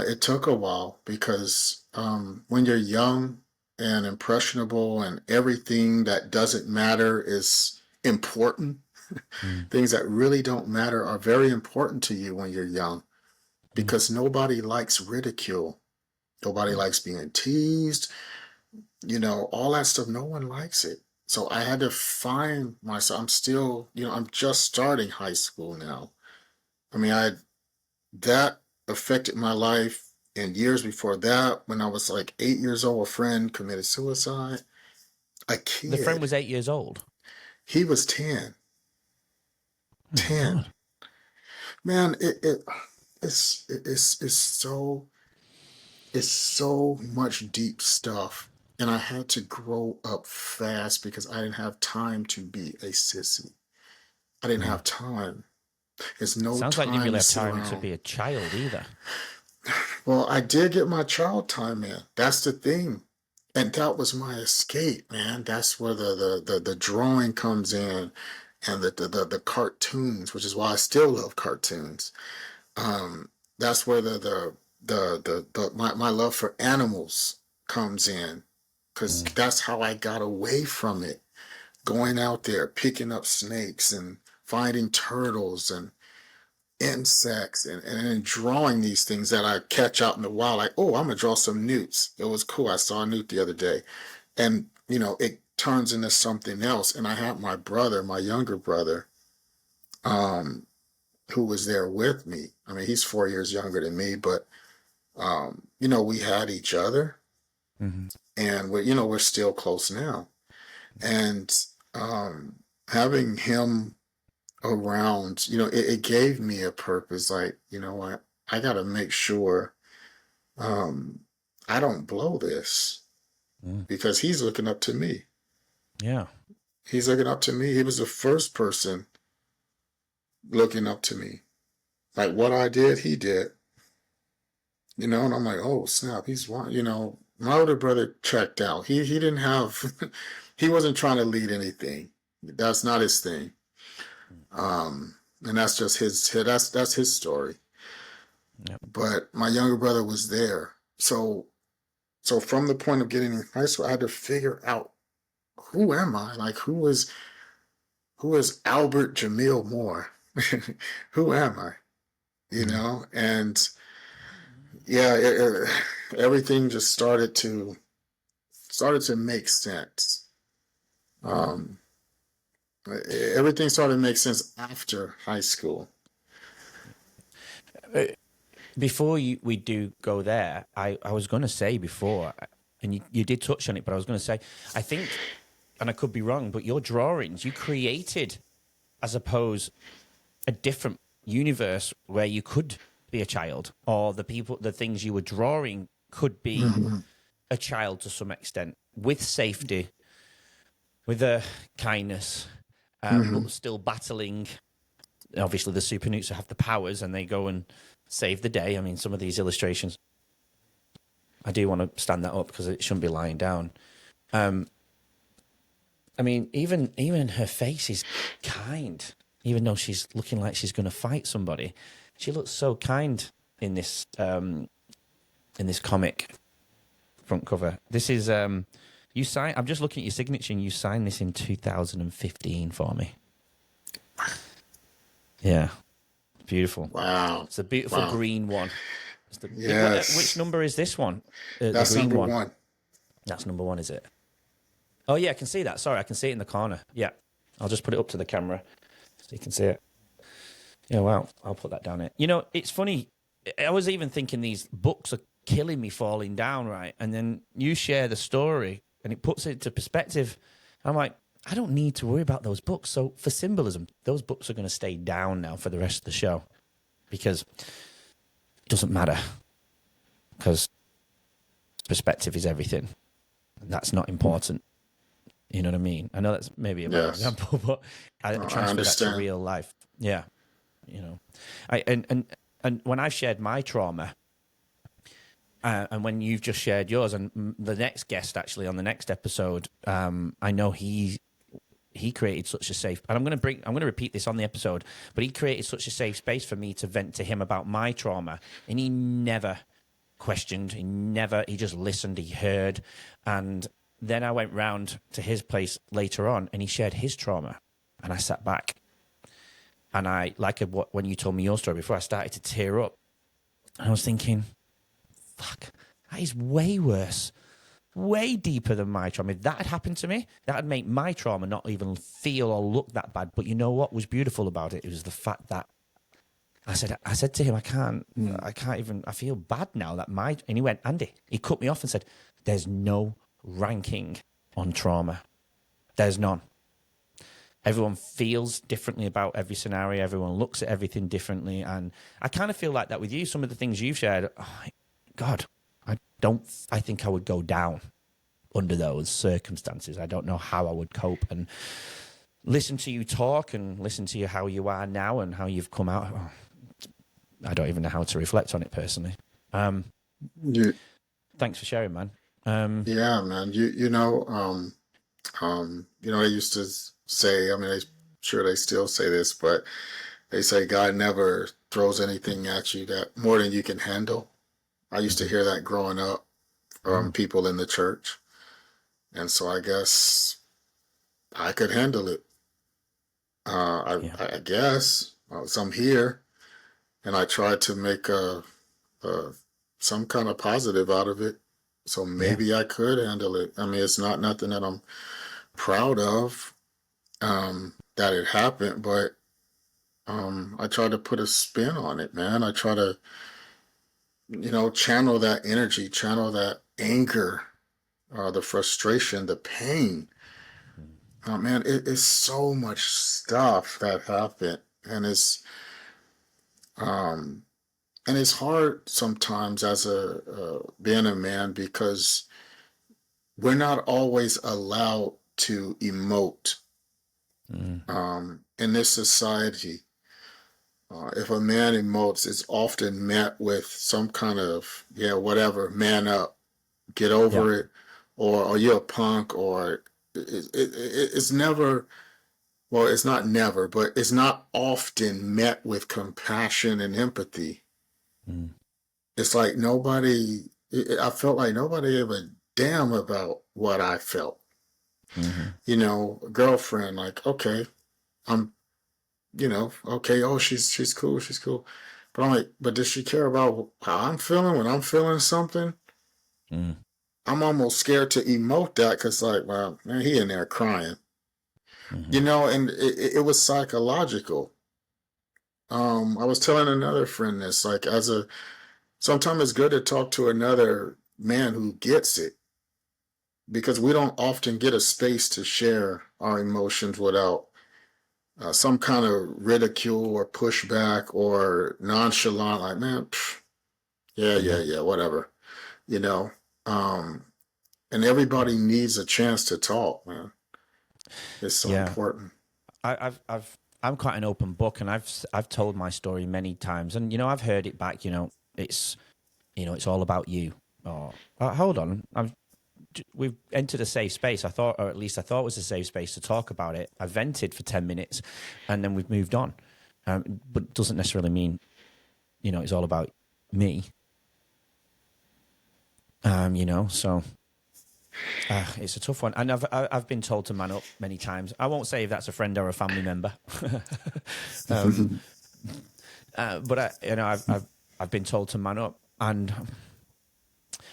It took a while because when you're young and impressionable and everything that doesn't matter is important, things that really don't matter are very important to you when you're young because nobody likes ridicule. Nobody likes being teased. All that stuff. No one likes it. So I had to find myself. I'm still, I'm just starting high school now. I mean, that affected my life. And years before that, when I was like 8 years old, a friend committed suicide. A The friend kid. was 8 years old. He was 10. Oh my 10. God. Man, it's so much deep stuff. And I had to grow up fast because I didn't have time to be a sissy. I didn't have time. There's no Sounds like you didn't time really to have sit time to around. be a child either. Well, I did get my child time in. That's the thing. And that was my escape, man. That's where the drawing comes in and the cartoons, which is why I still love cartoons. That's where my love for animals comes in. Because that's how I got away from it. Going out there, picking up snakes and finding turtles and insects and then drawing these things that I catch out in the wild. Like, oh, I'm going to draw some newts. It was cool. I saw a newt the other day. And, it turns into something else. And I had my brother, my younger brother, who was there with me. I mean, he's 4 years younger than me, but, we had each other. Mm-hmm. And we're still close now. And having him around, it gave me a purpose. Like, you know what? I got to make sure I don't blow this because he's looking up to me. Yeah. He's looking up to me. He was the first person looking up to me. Like what I did, he did. And I'm like, oh snap, he's one. My older brother checked out. He didn't have, he wasn't trying to lead anything. That's not his thing. And that's just that's his story. Yep. But my younger brother was there. So from the point of getting in high school, I had to figure out who am I? Like who is Albert Jamil Moore? Who am I? And yeah, everything just started to make sense. Everything started to make sense after high school. Before we do go there, I was going to say before, and you did touch on it, but I was going to say, I think, and I could be wrong, but your drawings, you created, I suppose, a different universe where you could be a child, or the things you were drawing could be a child to some extent, with safety, with a kindness, but still battling obviously the Super Newts have the powers and they go and save the day. I mean, some of these illustrations, I do want to stand that up because it shouldn't be lying down. I mean, even her face is kind, even though she's looking like she's going to fight somebody. She looks so kind in this comic front cover. This is you sign. I'm just looking at your signature, and you signed this in 2015 for me. Yeah, beautiful. Wow, It's a beautiful green one. Yes. Which number is this one? That's the green number one. That's number one, is it? Oh, yeah, I can see that. Sorry, I can see it in the corner. Yeah. I'll just put it up to the camera so you can see it. Yeah, wow. I'll put that down here. You know, it's funny. I was even thinking these books are killing me falling down, right? And then you share the story and it puts it into perspective. I'm like, I don't need to worry about those books. So for symbolism, those books are going to stay down now for the rest of the show because it doesn't matter because perspective is everything. And that's not important. You know what I mean? I know that's maybe a bad example, but I transfer that to real life. Yeah. You know, and when I've shared my trauma, and when you've just shared yours, and the next guest actually on the next episode, I know he created such a safe, and I'm going to repeat this on the episode, but he created such a safe space for me to vent to him about my trauma, and he never questioned, he just listened, he heard, and then I went round to his place later on, and he shared his trauma, and I sat back. And I, when you told me your story before, I started to tear up. And I was thinking, fuck, that is way worse, way deeper than my trauma. If that had happened to me, that would make my trauma not even feel or look that bad. But you know what was beautiful about it? It was the fact that I said to him, I can't even, I feel bad now that and he went, Andy, he cut me off and said, there's no ranking on trauma. There's none. Everyone feels differently about every scenario. Everyone looks at everything differently. And I kind of feel like that with you. Some of the things you've shared, oh, God, I think I would go down under those circumstances. I don't know how I would cope. And listen to you talk and listen to how you are now and how you've come out. Oh, I don't even know how to reflect on it personally. Thanks for sharing, man. Yeah, man. You know, they used to say, I mean, I'm sure they still say this, but they say God never throws anything at you that more than you can handle. I used to hear that growing up from people in the church. And so I guess I could handle it. I guess so I'm here and I tried to make some kind of positive out of it. So maybe I could handle it. I mean, it's not nothing that I'm proud of that it happened, but I try to put a spin on it, man. I try to, channel that energy, channel that anger, the frustration, the pain. Oh man, it is so much stuff that happened, and it's hard sometimes as being a man because we're not always allowed to emote. In this society, if a man emotes, it's often met with some kind of, whatever, man up, get over it, or are you a punk, or it's never, well, it's not never, but it's not often met with compassion and empathy. It's like I felt like nobody gave a damn about what I felt. A girlfriend, like, okay, I'm, okay, oh, she's cool. But I'm like, but does she care about how I'm feeling when I'm feeling something? I'm almost scared to emote that because, like, well, man, he in there crying. And it was psychological. I was telling another friend this, like, sometimes it's good to talk to another man who gets it, because we don't often get a space to share our emotions without some kind of ridicule or pushback or nonchalant, like, man, whatever, and everybody needs a chance to talk, man. It's so important. I've I'm quite an open book, and I've told my story many times, and I've heard it back. It's all about you. Or hold on, we've entered a safe space. I thought, or at least I thought, it was a safe space to talk about it. I vented for 10 minutes, and then we've moved on. But it doesn't necessarily mean it's all about me. So it's a tough one, and I've been told to man up many times. I won't say if that's a friend or a family member, but I've been told to man up,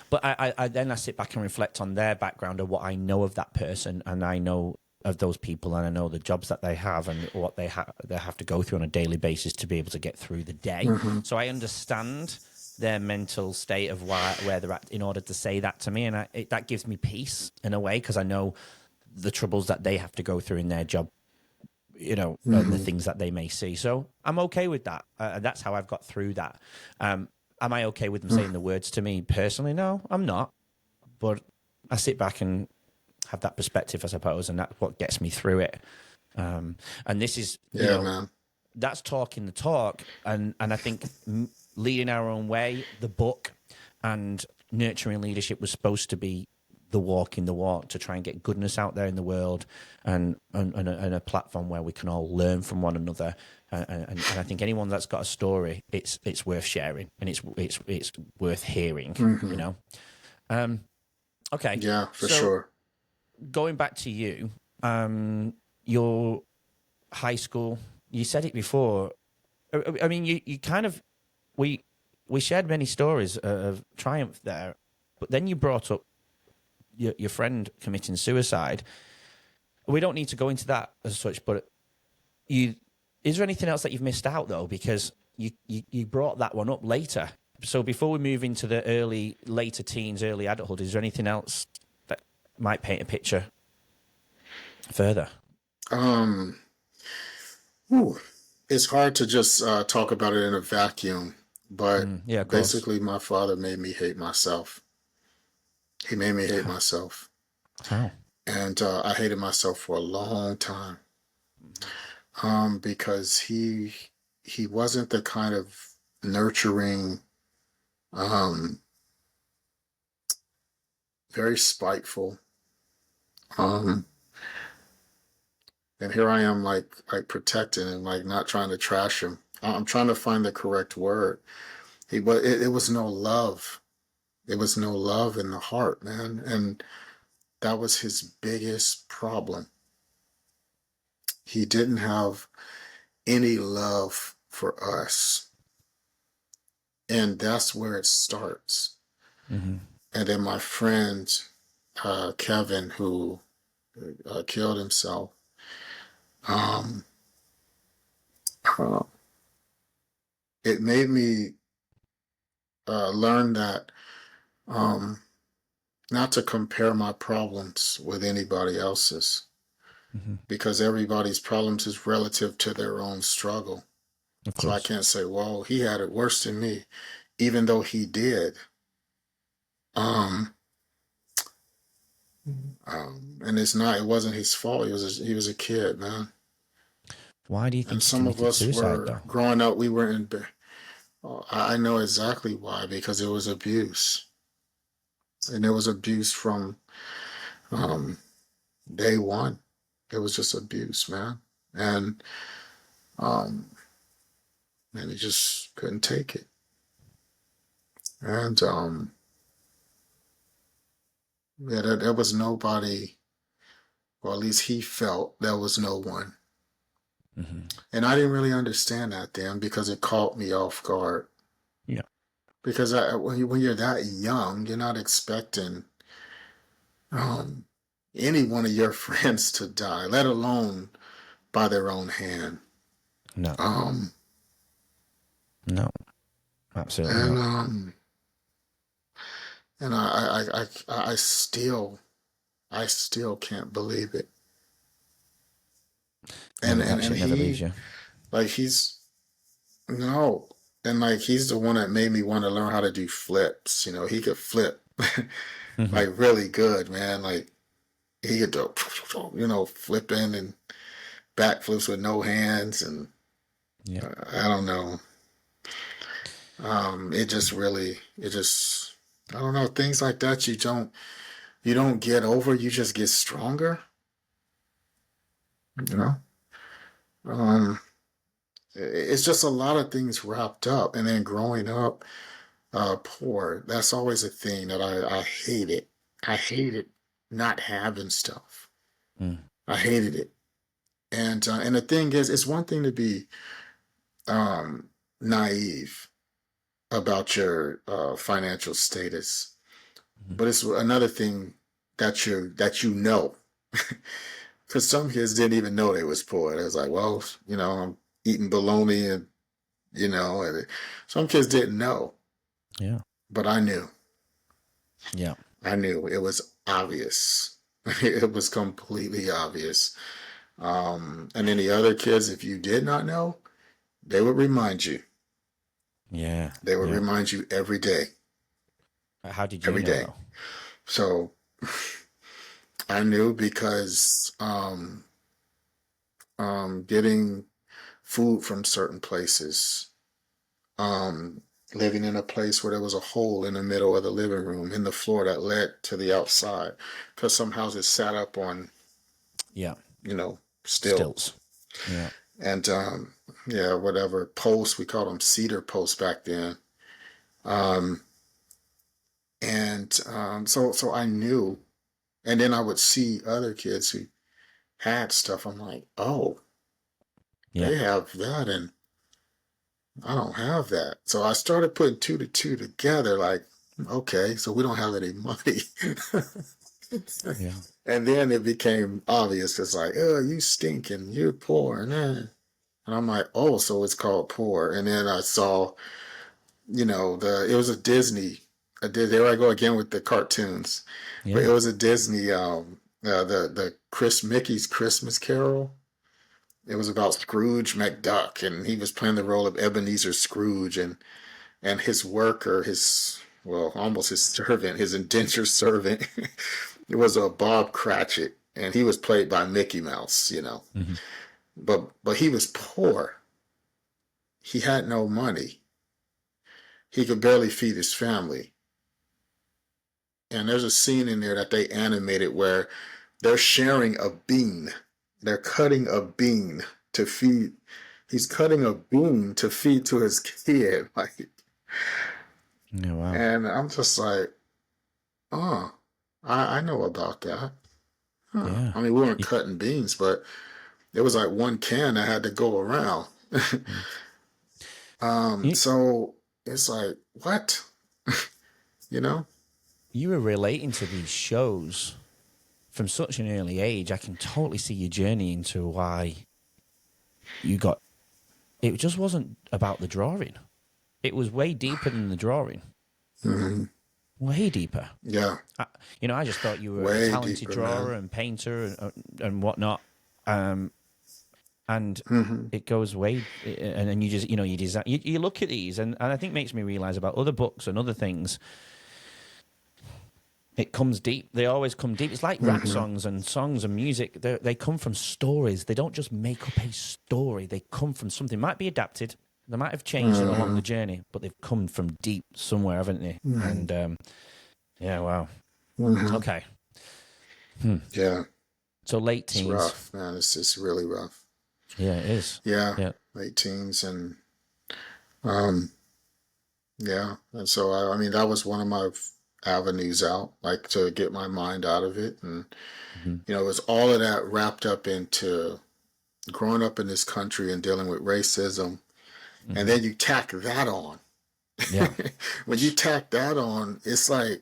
but I then I sit back and reflect on their background and what I know of that person, and I know of those people, and I know the jobs that they have and what they have to go through on a daily basis to be able to get through the day. So I understand their mental state of where they're at in order to say that to me, and that gives me peace in a way, because I know the troubles that they have to go through in their job, and the things that they may see. So I'm okay with that. That's how I've got through that. Am I okay with them saying the words to me personally? No, I'm not. But I sit back and have that perspective, I suppose, and that's what gets me through it. And this is, man. That's talking the talk, and I think leading our own way, the book, and nurturing leadership was supposed to be the walk in the walk, to try and get goodness out there in the world, and a platform where we can all learn from one another. And I think anyone that's got a story, it's worth sharing, and it's worth hearing. Okay. Yeah, for sure. Going back to you, your high school. You said it before. I mean, you kind of we shared many stories of triumph there, but then you brought up your friend committing suicide. We don't need to go into that as such, but is there anything else that you've missed out though? Because you brought that one up later. So before we move into the later teens, early adulthood, is there anything else that might paint a picture further? It's hard to just talk about it in a vacuum, but Yeah, of course. basically my father made me hate myself. He made me hate myself. How? And I hated myself for a long time, because he wasn't the kind of nurturing, very spiteful, and here I am, like protecting him, like not trying to trash him. I'm trying to find the correct word. It was no love. It was no love in the heart, man, and that was his biggest problem. He didn't have any love for us, and that's where it starts. Mm-hmm. And then my friend Kevin, who killed himself. It made me learn that not to compare my problems with anybody else's, because everybody's problems is relative to their own struggle. So I can't say, well, he had it worse than me, even though he did. And it wasn't his fault. He was a kid, man. Why do you think And he some of committed us suicide, were though? growing up, we were in. I know exactly why, because it was abuse. And it was abuse from day one. It was just abuse, man. And he just couldn't take it. And there was nobody, or at least he felt there was no one. And I didn't really understand that then, because it caught me off guard. Yeah. Because when you're that young, you're not expecting any one of your friends to die, let alone by their own hand. No. No. Absolutely And not. and I still can't believe it. And Never leaves he, you. like, no, and like he's the one that made me want to learn how to do flips. He could flip like really good, man. Like he could do, flipping, and backflips with no hands, and Yeah. I don't know. It just really, it just, I don't know, things like that you don't get over, you just get stronger, you know? Um, it's just a lot of things wrapped up. And then growing up poor, that's always a thing that I hated. I hated not having stuff. Mm. I hated it. And the thing is, it's one thing to be naive about your financial status, Mm-hmm. but it's another thing that you know. Because some kids didn't even know they was poor. It was like, well, I'm eating bologna, and and some kids didn't know, Yeah. but I knew. Yeah. I knew it was obvious. It was completely obvious. And then the other kids, if you did not know, they would remind you. Yeah. They would Yeah. remind you every day, How did you every know day. though? So I knew because getting food from certain places, um, living in a place where there was a hole in the middle of the living room in the floor that led to the outside, because some houses sat up on, Yeah. stilts. Stilts. Yeah. And yeah, whatever posts, we called them cedar posts back then. Um, and so I knew, and then I would see other kids who had stuff. I'm like, oh, Yeah. they have that, and I don't have that. So I started putting two to two together, like, okay, so we don't have any money. Yeah. And then it became obvious. It's like, oh, you stink and you're poor. And I'm like, oh, so it's called poor. And then I saw, it was a Disney. There I go again with the cartoons. But it Yeah. was a Disney, the Mickey's Christmas Carol. It was about Scrooge McDuck, and he was playing the role of Ebenezer Scrooge, and his worker, almost his servant, his indentured servant, it was a Bob Cratchit, and he was played by Mickey Mouse, Mm-hmm. But he was poor. He had no money. He could barely feed his family. And there's a scene in there that they animated where they're sharing a bean. They're cutting a bean to feed. He's cutting a bean to feed to his kid. Yeah. Wow. And I'm just like, oh, I know about that. Huh. Yeah. I mean, we weren't You, cutting beans, but it was like one can that had to go around. mm. you, So it's like, what? you know? you were relating to these shows from such an early age. I can totally see your journey into why you got. It just wasn't about the drawing. It was way deeper than the drawing. Mm-hmm. Way deeper. Yeah. I just thought you were a Way talented deeper, drawer man. and painter and whatnot. And Mm-hmm. it goes way, and you just, you design, you look at these, and I think makes me realize about other books and other things. It comes deep. They always come deep. It's like rap Mm-hmm. songs and music. They come from stories. They don't just make up a story. They come from something. Might be adapted. They might have changed it along Mm-hmm. the journey, but they've come from deep somewhere, haven't they? Mm-hmm. And yeah, wow. Mm-hmm. Okay. Hmm. Yeah. So late It's teens. rough, man. It's just really rough. Yeah, it is. Yeah. Yeah. Late teens and um yeah. And so I mean that was one of my avenues out, like to get my mind out of it. And Mm-hmm. it was all of that wrapped up into growing up in this country and dealing with racism. And Mm-hmm. then you tack that on. Yeah. When you tack that on, it's like,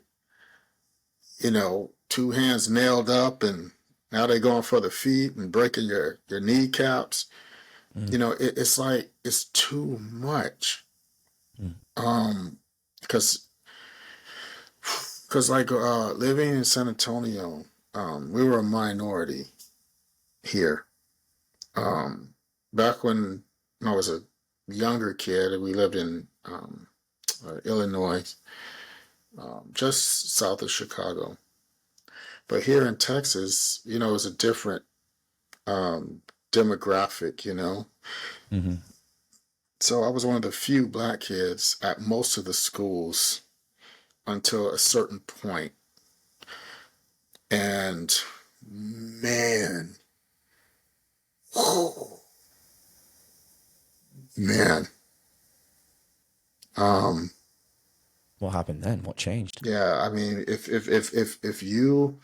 two hands nailed up, and now they're going for the feet and breaking your kneecaps. Mm-hmm. It's like it's too much. Mm-hmm. Because like living in San Antonio, we were a minority here. Back when I was a younger kid, we lived in Illinois, just south of Chicago. But here in Texas, it's a different um, demographic, you know. Mm-hmm. So I was one of the few black kids at most of the schools until a certain point. And man, oh, man, um, What happened then? What changed? yeah, I mean, if you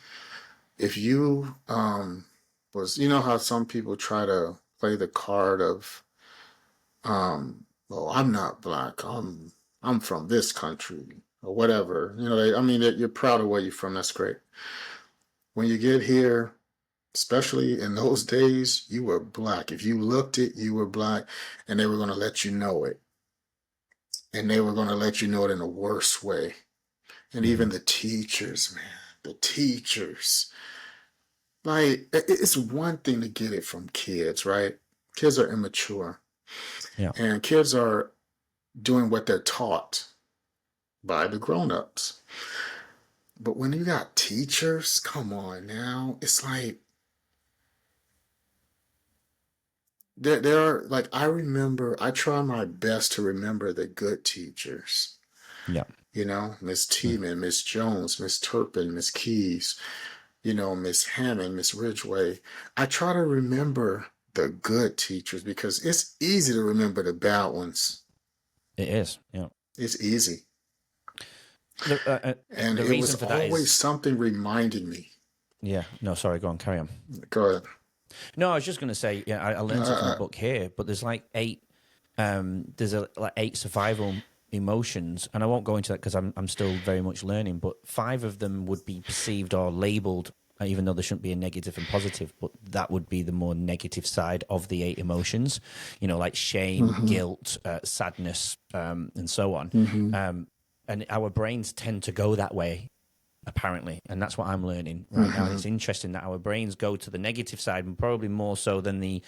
was, you know how some people try to play the card of well, I'm not black, I'm from this country or whatever, you know, I mean, you're proud of where you're from, that's great. When you get here, especially in those days, you were black. If you looked it, you were black, and they were going to let you know it, and they were going to let you know it in a worse way. And Mm-hmm. even the teachers, man, the teachers. Like, it's one thing to get it from kids, right? Kids are immature. Yeah. And kids are doing what they're taught by the grown-ups. But when you got teachers, come on now. It's like there are, like, I remember, I try my best to remember the good teachers. Yeah. You know, Miss Mm. Tiemann, Miss Jones, Miss Turpin, Miss Keys, you know, Miss Hammond, Miss Ridgway. I try to remember the good teachers because it's easy to remember the bad ones. It is. Yeah. It's easy. And The it was reason for that always is, something reminding me. yeah. No, sorry. Go on. Carry on. Go ahead. No, I was just going to say, yeah, I learned it from a Uh, book here, but there's like eight. There's like eight survival emotions, and I won't go into that because I'm still very much learning. But five of them would be perceived or labeled, even though there shouldn't be a negative and positive. But that would be the more negative side of the eight emotions. You know, like shame, mm-hmm, guilt, sadness, and so on. mm-hmm, And our brains tend to go that way, apparently, and that's what I'm learning right now. And mm-hmm, it's interesting that our brains go to the negative side, and probably more so than the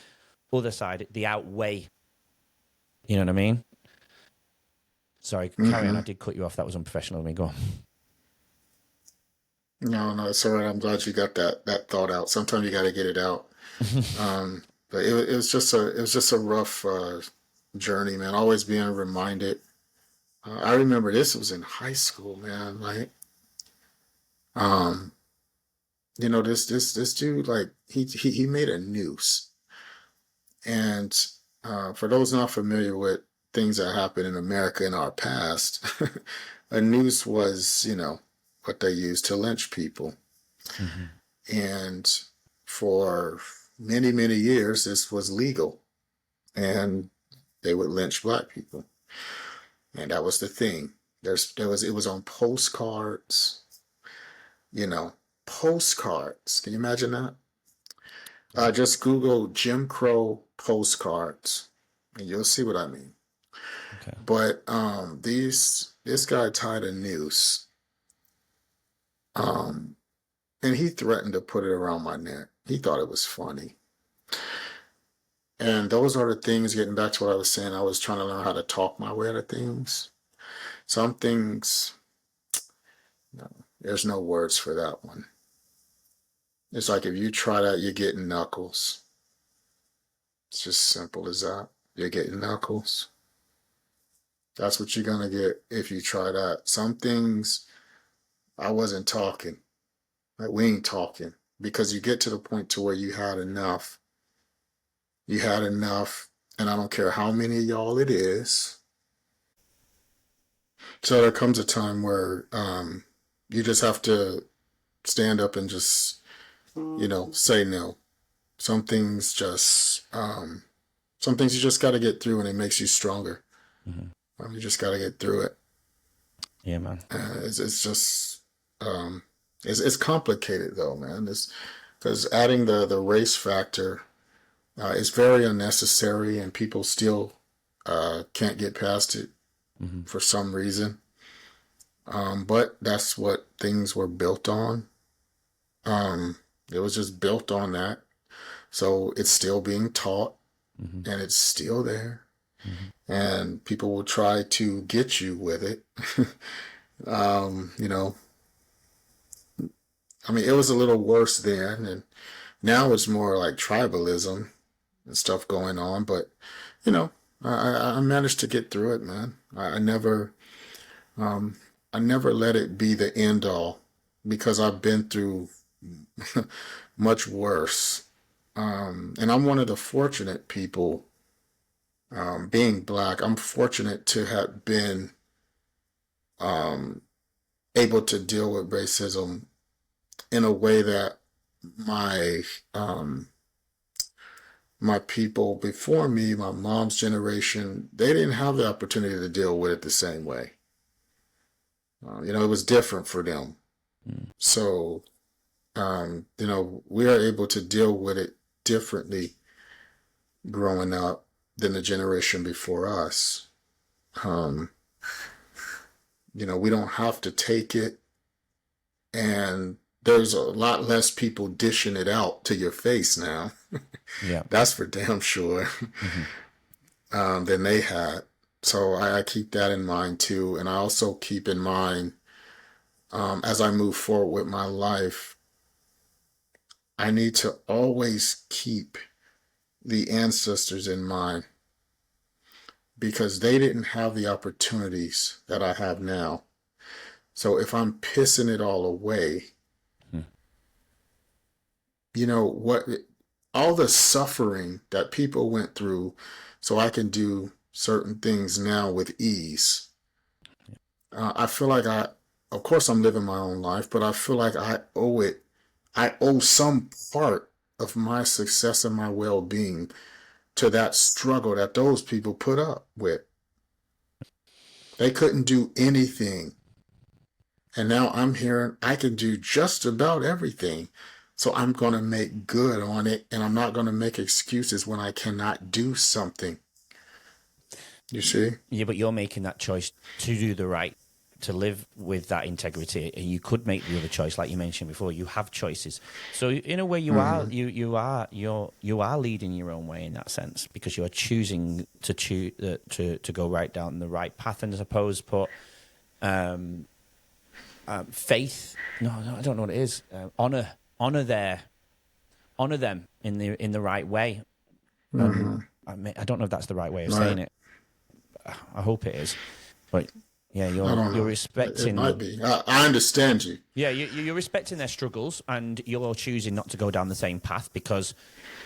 other side, the outweigh. You know what I mean? Sorry, carry on. mm-hmm. I did cut you off. That was unprofessional of me. Go on. No, no, it's all right. I'm glad you got that thought out. Sometimes you got to get it out. But it was just a rough journey, man. Always being reminded. I remember this was in high school, man. Like, um, you know, this dude, like, he made a noose, and for those not familiar with things that happened in America in our past, a noose was, you know, what they used to lynch people, Mm-hmm. and for many many years this was legal, and they would lynch black people, and that was the thing. It was on postcards, you know, postcards. Can you imagine that? Just Google Jim Crow postcards, and you'll see what I mean. Okay. But this guy tied a noose, um, and he threatened to put it around my neck. He thought it was funny. And those are the things, getting back to what I was saying, I was trying to learn how to talk my way out of things. Some things, no, there's no words for that one. It's like if you try that, you're getting knuckles. It's just simple as that. You're getting knuckles. That's what you're going to get if you try that. Some things, I wasn't talking. Like, we ain't talking. Because you get to the point to where you had enough. You had enough, and I don't care how many of y'all it is. So there comes a time where you just have to stand up and just, you know, say no. Some things just, some things you just got to get through, and it makes you stronger. Mm-hmm. You just got to get through it. Yeah, man. It's just, it's complicated though, man. It's because adding the race factor is very unnecessary, and people still can't get past it Mm-hmm. for some reason. But that's what things were built on. Um, it was just built on that. So it's still being taught, Mm-hmm. and it's still there. Mm-hmm. And people will try to get you with it. You know, I mean, it was a little worse then, and now it's more like tribalism. and stuff going on, but you know, I managed to get through it, man. Um, I never let it be the end all because I've been through much worse. And I'm one of the fortunate people, being black, I'm fortunate to have been um, able to deal with racism in a way that my um, my people before me, my mom's generation, they didn't have the opportunity to deal with it the same way. It was different for them. Mm. So, we are able to deal with it differently growing up than the generation before us. Um, we don't have to take it, and there's a lot less people dishing it out to your face now. Yeah. That's for damn sure. Than they had. So I keep that in mind too. And I also keep in mind, as I move forward with my life, I need to always keep the ancestors in mind because they didn't have the opportunities that I have now. So if I'm pissing it all away, what all the suffering that people went through so I can do certain things now with ease. I feel like of course I'm living my own life, but I feel like I owe some part of my success and my well-being to that struggle that those people put up with. They couldn't do anything. And now I'm hearing I can do just about everything. So I'm going to make good on it, and I'm not going to make excuses when I cannot do something. You see? Yeah, but you're making that choice to do the right, to live with that integrity, and you could make the other choice, like you mentioned before. You have choices, so in a way, you are leading your own way in that sense because you are choosing to go right down the right path, and I suppose put faith. No, I don't know what it is. Honor them in the right way. I don't know if that's the right way of saying it. I hope it is, but yeah, you're respecting. It might be. I understand you. Yeah, you're respecting their struggles, and you're choosing not to go down the same path because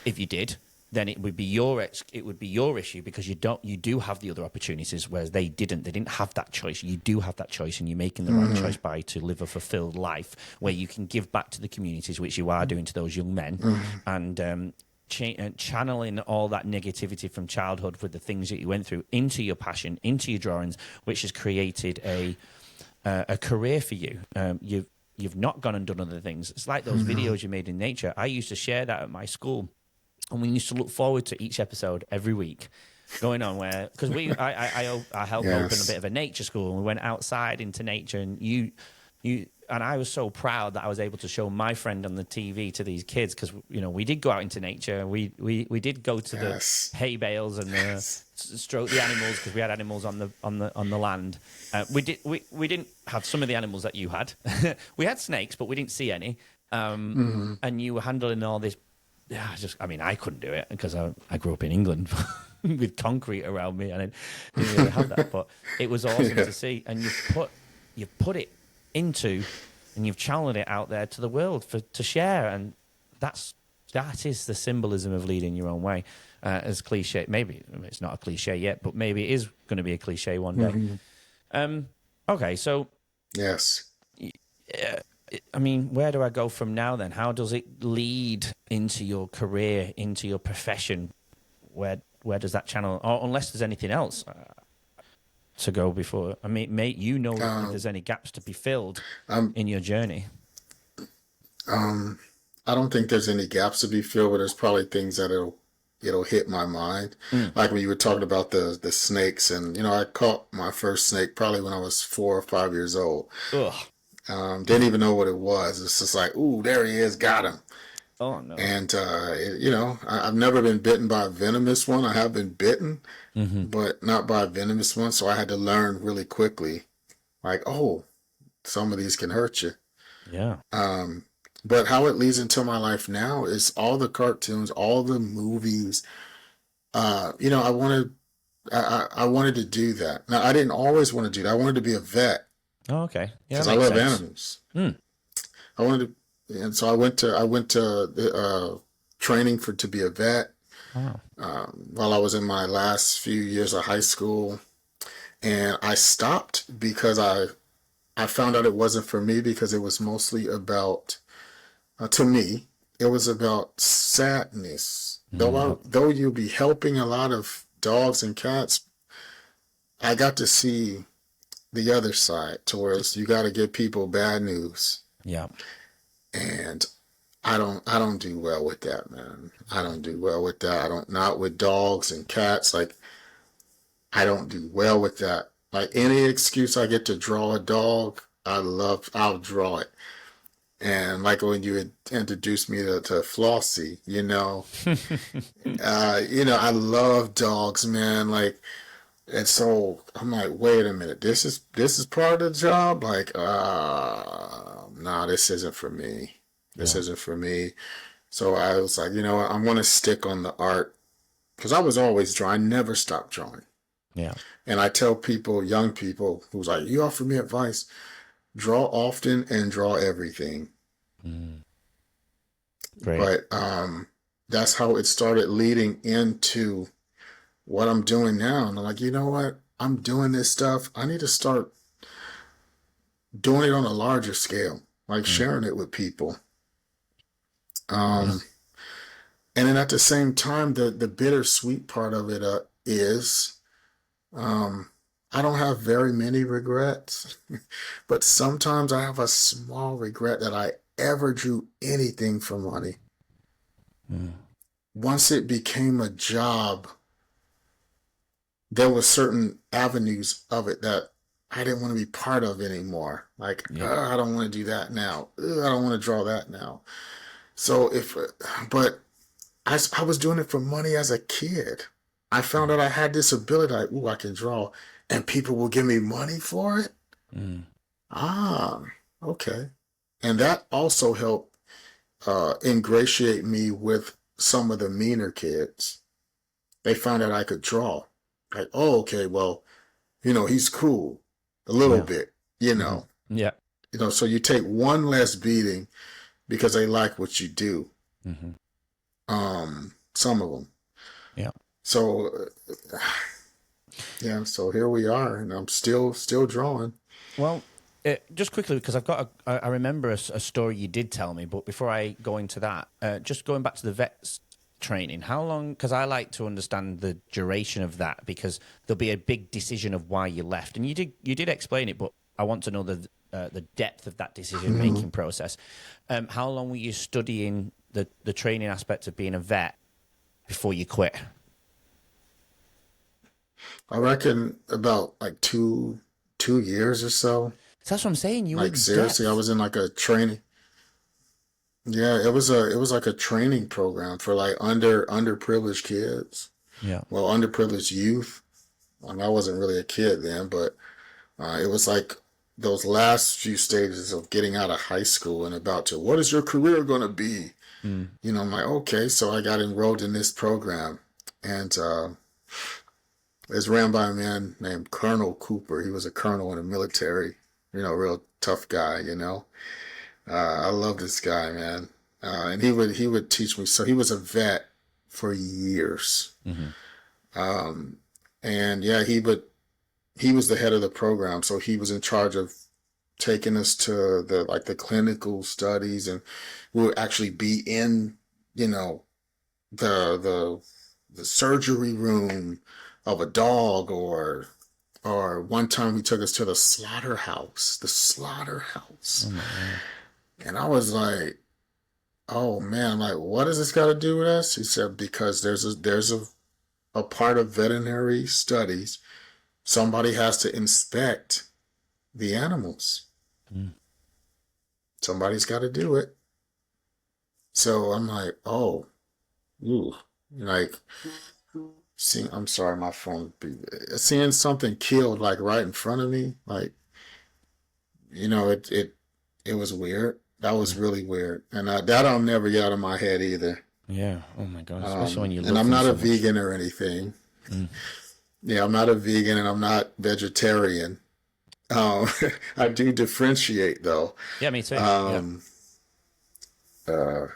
if you did, then it would be your issue because you do have the other opportunities, whereas they didn't. They didn't have that choice. You do have that choice, and you're making the right choice to live a fulfilled life where you can give back to the communities, which you are doing to those young men, and channeling all that negativity from childhood with the things that you went through into your passion, into your drawings, which has created a career for you. You've not gone and done other things. It's like those videos you made in nature. I used to share that at my school, and we used to look forward to each episode every week. Going on where because I helped open a bit of a nature school, and we went outside into nature, and you and I was so proud that I was able to show my friend on the TV to these kids because we did go out into nature. We did go to the hay bales and stroke the animals because we had animals on the land. We didn't have some of the animals that you had. We had snakes, but we didn't see any. And you were handling all this. Yeah, I couldn't do it because I grew up in England with concrete around me, and I didn't really have that. But it was awesome to see, and you put it into, and you've channeled it out there to the world to share, and that is the symbolism of leading your own way. As cliche, maybe it's not a cliche yet, but maybe it is going to be a cliche one day. Okay, so yes, where do I go from now then? How does it lead into your career, into your profession? Where does that channel, or unless there's anything else to go before? Mate, if there's any gaps to be filled in your journey. I don't think there's any gaps to be filled, but there's probably things that it'll hit my mind. Like when you were talking about the snakes, and I caught my first snake probably when I was 4 or 5 years old. Ugh. Didn't even know what it was. It's just like, ooh, there he is, got him. Oh no. And I've never been bitten by a venomous one. I have been bitten, but not by a venomous one. So I had to learn really quickly, like, oh, some of these can hurt you. Yeah. But how it leads into my life now is all the cartoons, all the movies, I wanted, I wanted to do that. Now, I didn't always want to do that. I wanted to be a vet Oh, okay. Yeah, that because I makes love sense. animals. Mm. I wanted to, and so I went to training to be a vet Wow. while I was in my last few years of high school, and I stopped because I found out it wasn't for me because it was mostly about to me it was about sadness. Yep. Though you'll be helping a lot of dogs and cats, I got to see the other side, to where you got to give people bad news, Yeah. and I don't do well with that, man. I don't do well with that. I don't not with dogs and cats. Like, I don't do well with that. Like, any excuse I get to draw a dog, I'll draw it. And like when you had introduced me to Flossie, I love dogs, man. Like, and so I'm like, wait a minute, this is part of the job. Like, nah, this isn't for me. This Yeah. isn't for me. So I was like, you know what, I'm gonna stick on the art because I was always drawing. I never stopped drawing. Yeah. And I tell people, young people, who's like, you offer me advice, draw often and draw everything. Mm. Great. But that's how it started leading into what I'm doing now. And I'm like, you know what? I'm doing this stuff. I need to start doing it on a larger scale, like Mm. sharing it with people. Yeah. And then at the same time, the bittersweet part of it is I don't have very many regrets, but sometimes I have a small regret that I ever drew anything for money. Mm. Once it became a job, there were certain avenues of it that I didn't want to be part of anymore. Like, Yeah. I don't want to do that now. I don't want to draw that now. So but I was doing it for money as a kid. I found out I had this ability. Like, ooh, I can draw, and people will give me money for it. Mm. Ah, okay. And that also helped ingratiate me with some of the meaner kids. They found out I could draw. Like, oh, okay, well, he's cool a little Yeah. bit, Hmm. Yeah. so you take one less beating because they like what you do. Hmm. Some of them. Yeah. So, yeah, so here we are, and I'm still drawing. Well, just quickly, because I remember a story you did tell me, but before I go into that, just going back to the vets training, how long? Because I like to understand the duration of that, because there'll be a big decision of why you left, and you did explain it, but I want to know the depth of that decision Mhm. making process. How long were you studying the training aspect of being a vet before you quit? I reckon about like 2 years or so. So that's what I'm saying. You were Like, in seriously, I depth. was in like a training. Yeah, it was like a training program for like underprivileged kids. Yeah. Well, underprivileged youth. I mean, I wasn't really a kid then, but it was like those last few stages of getting out of high school and about to, what is your career going to be? Mm. I'm like, okay, so I got enrolled in this program, and it's ran by a man named Colonel Cooper. He was a colonel in the military, real tough guy. I love this guy, man. And he would teach me. So he was a vet for years. Hmm. Um, and yeah, he was the head of the program, so he was in charge of taking us to the clinical studies, and we would actually be in, the the surgery room of a dog, or one time he took us to the slaughterhouse. The slaughterhouse. Oh my God. And I was like, oh man, I'm like, what does this got to do with us? He said, because there's a part of veterinary studies, somebody has to inspect the animals. Mm. Somebody's got to do it. So I'm like, oh, ooh, like, I'm sorry, my phone. Seeing something killed like right in front of me, like, it was weird. That was Yeah. really weird, and that I'll never get out of my head either. Yeah. Oh my God. Especially when you And love I'm them not a so much. vegan or anything. Mm. Yeah, I'm not a vegan and I'm not vegetarian. Um, I do differentiate though. Yeah, me too. Yeah. Um, uh,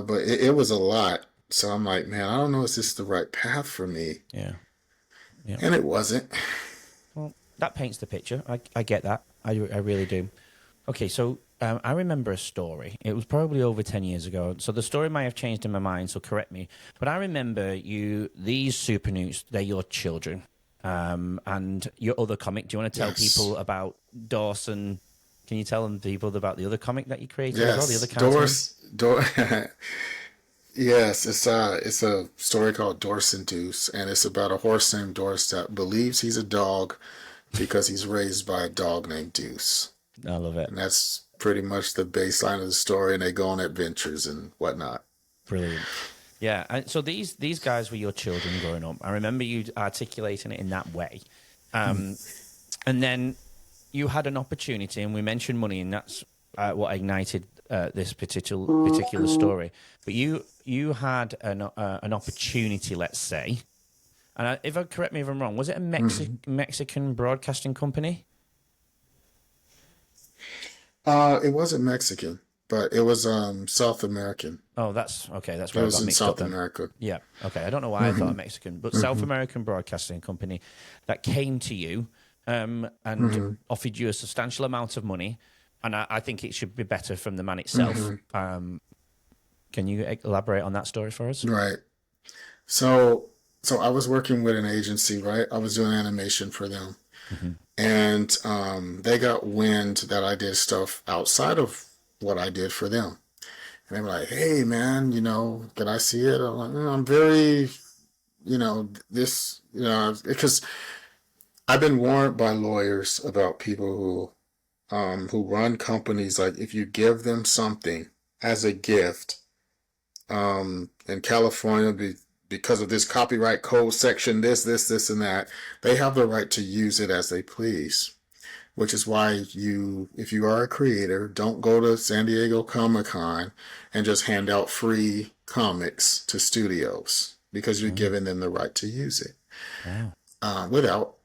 but it was a lot. So I'm like, man, I don't know if this is the right path for me. Yeah. Yeah. And it wasn't. Well, that paints the picture. I get that. I really do. Okay, so I remember a story. It was probably over 10 years ago. So the story might have changed in my mind, so correct me. But I remember these Super Newts, they're your children. And your other comic. Do you want to tell Yes. people about Dawson? Can you tell them people about the other comic that you created as well, the Yes. other cartoon? Yes, it's a story called Dorse and Deuce, and it's about a horse named Dorse that believes he's a dog because he's raised by a dog named Deuce. I love it. And that's pretty much the baseline of the story, and they go on adventures and whatnot. Brilliant. Yeah, and so these guys were your children growing up. I remember you articulating it in that way, and then you had an opportunity, and we mentioned money, and that's what ignited this particular story. But you had an opportunity, let's say, and if I correct me if I'm wrong, was it a Mexican broadcasting company? It wasn't Mexican, but it was South American. Oh, that's okay. That's It where I was got in mixed up South then. America. Yeah. Okay. I don't know why I thought Mexican, but South American broadcasting company that came to you and offered you a substantial amount of money, and I think it should be better from the man itself. Can you elaborate on that story for us? Right. So I was working with an agency, right? I was doing animation for them. And they got wind that I did stuff outside of what I did for them. And they were like, hey, man, can I see it? I'm like, I'm very, because I've been warned by lawyers about people who run companies. Like, if you give them something as a gift, in California, because of this copyright code section, this, and that, they have the right to use it as they please. Which is why if you are a creator, don't go to San Diego Comic-Con and just hand out free comics to studios, because you're giving them the right to use it without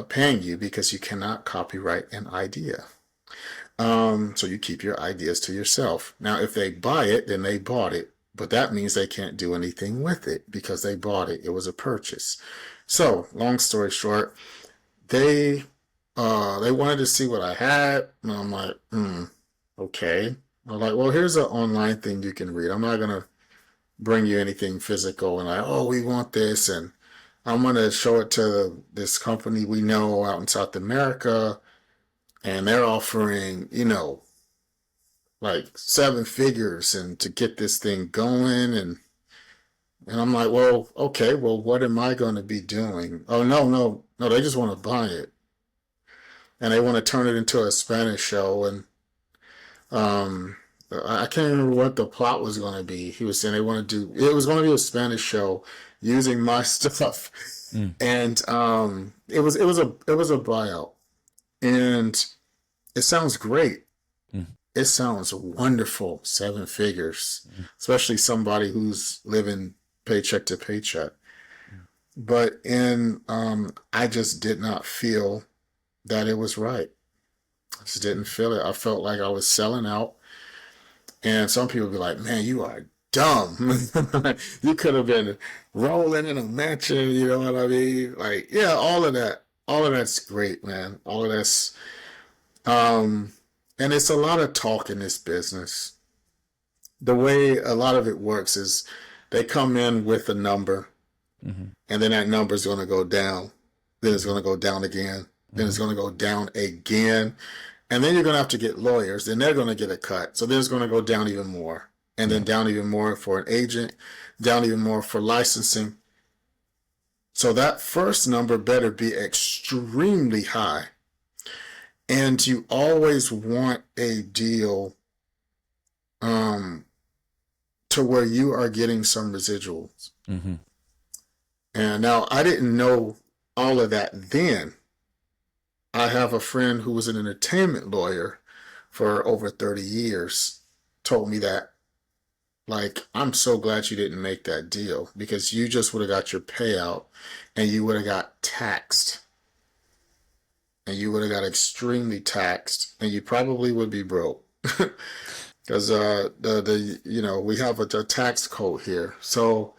paying you, because you cannot copyright an idea. So you keep your ideas to yourself. Now, if they buy it, then they bought it. But that means they can't do anything with it because they bought it. It was a purchase. So, long story short, they wanted to see what I had, and I'm like, okay. I'm like, well, here's an online thing you can read. I'm not gonna bring you anything physical and like, oh, we want this, and I'm gonna show it to this company we know out in South America, and they're offering, like 7 figures and to get this thing going, and I'm like, well, okay, well, what am I going to be doing? Oh, no, they just want to buy it, and they want to turn it into a Spanish show, and I can't remember what the plot was going to be. He was saying it was going to be a Spanish show using my stuff, and it was a buyout, and it sounds great. It sounds wonderful, 7 figures, especially somebody who's living paycheck to paycheck. But I just did not feel that it was right. I just didn't feel it. I felt like I was selling out. And some people be like, man, you are dumb. You could have been rolling in a mansion, you know what I mean? Like, yeah, all of that. All of that's great, man. All of that's and it's a lot of talk in this business. The way a lot of it works is they come in with a number, and then that number is going to go down. Then it's going to go down again. Then it's going to go down again. And then you're going to have to get lawyers, and they're going to get a cut. So then it's going to go down even more. And then down even more for an agent, down even more for licensing. So that first number better be extremely high. And you always want a deal to where you are getting some residuals. And now I didn't know all of that then. I have a friend who was an entertainment lawyer for over 30 years, told me that Like, I'm so glad you didn't make that deal because you just would have got your payout and you would have got taxed and you would have got extremely taxed and you probably would be broke. Because the we have a tax code here. So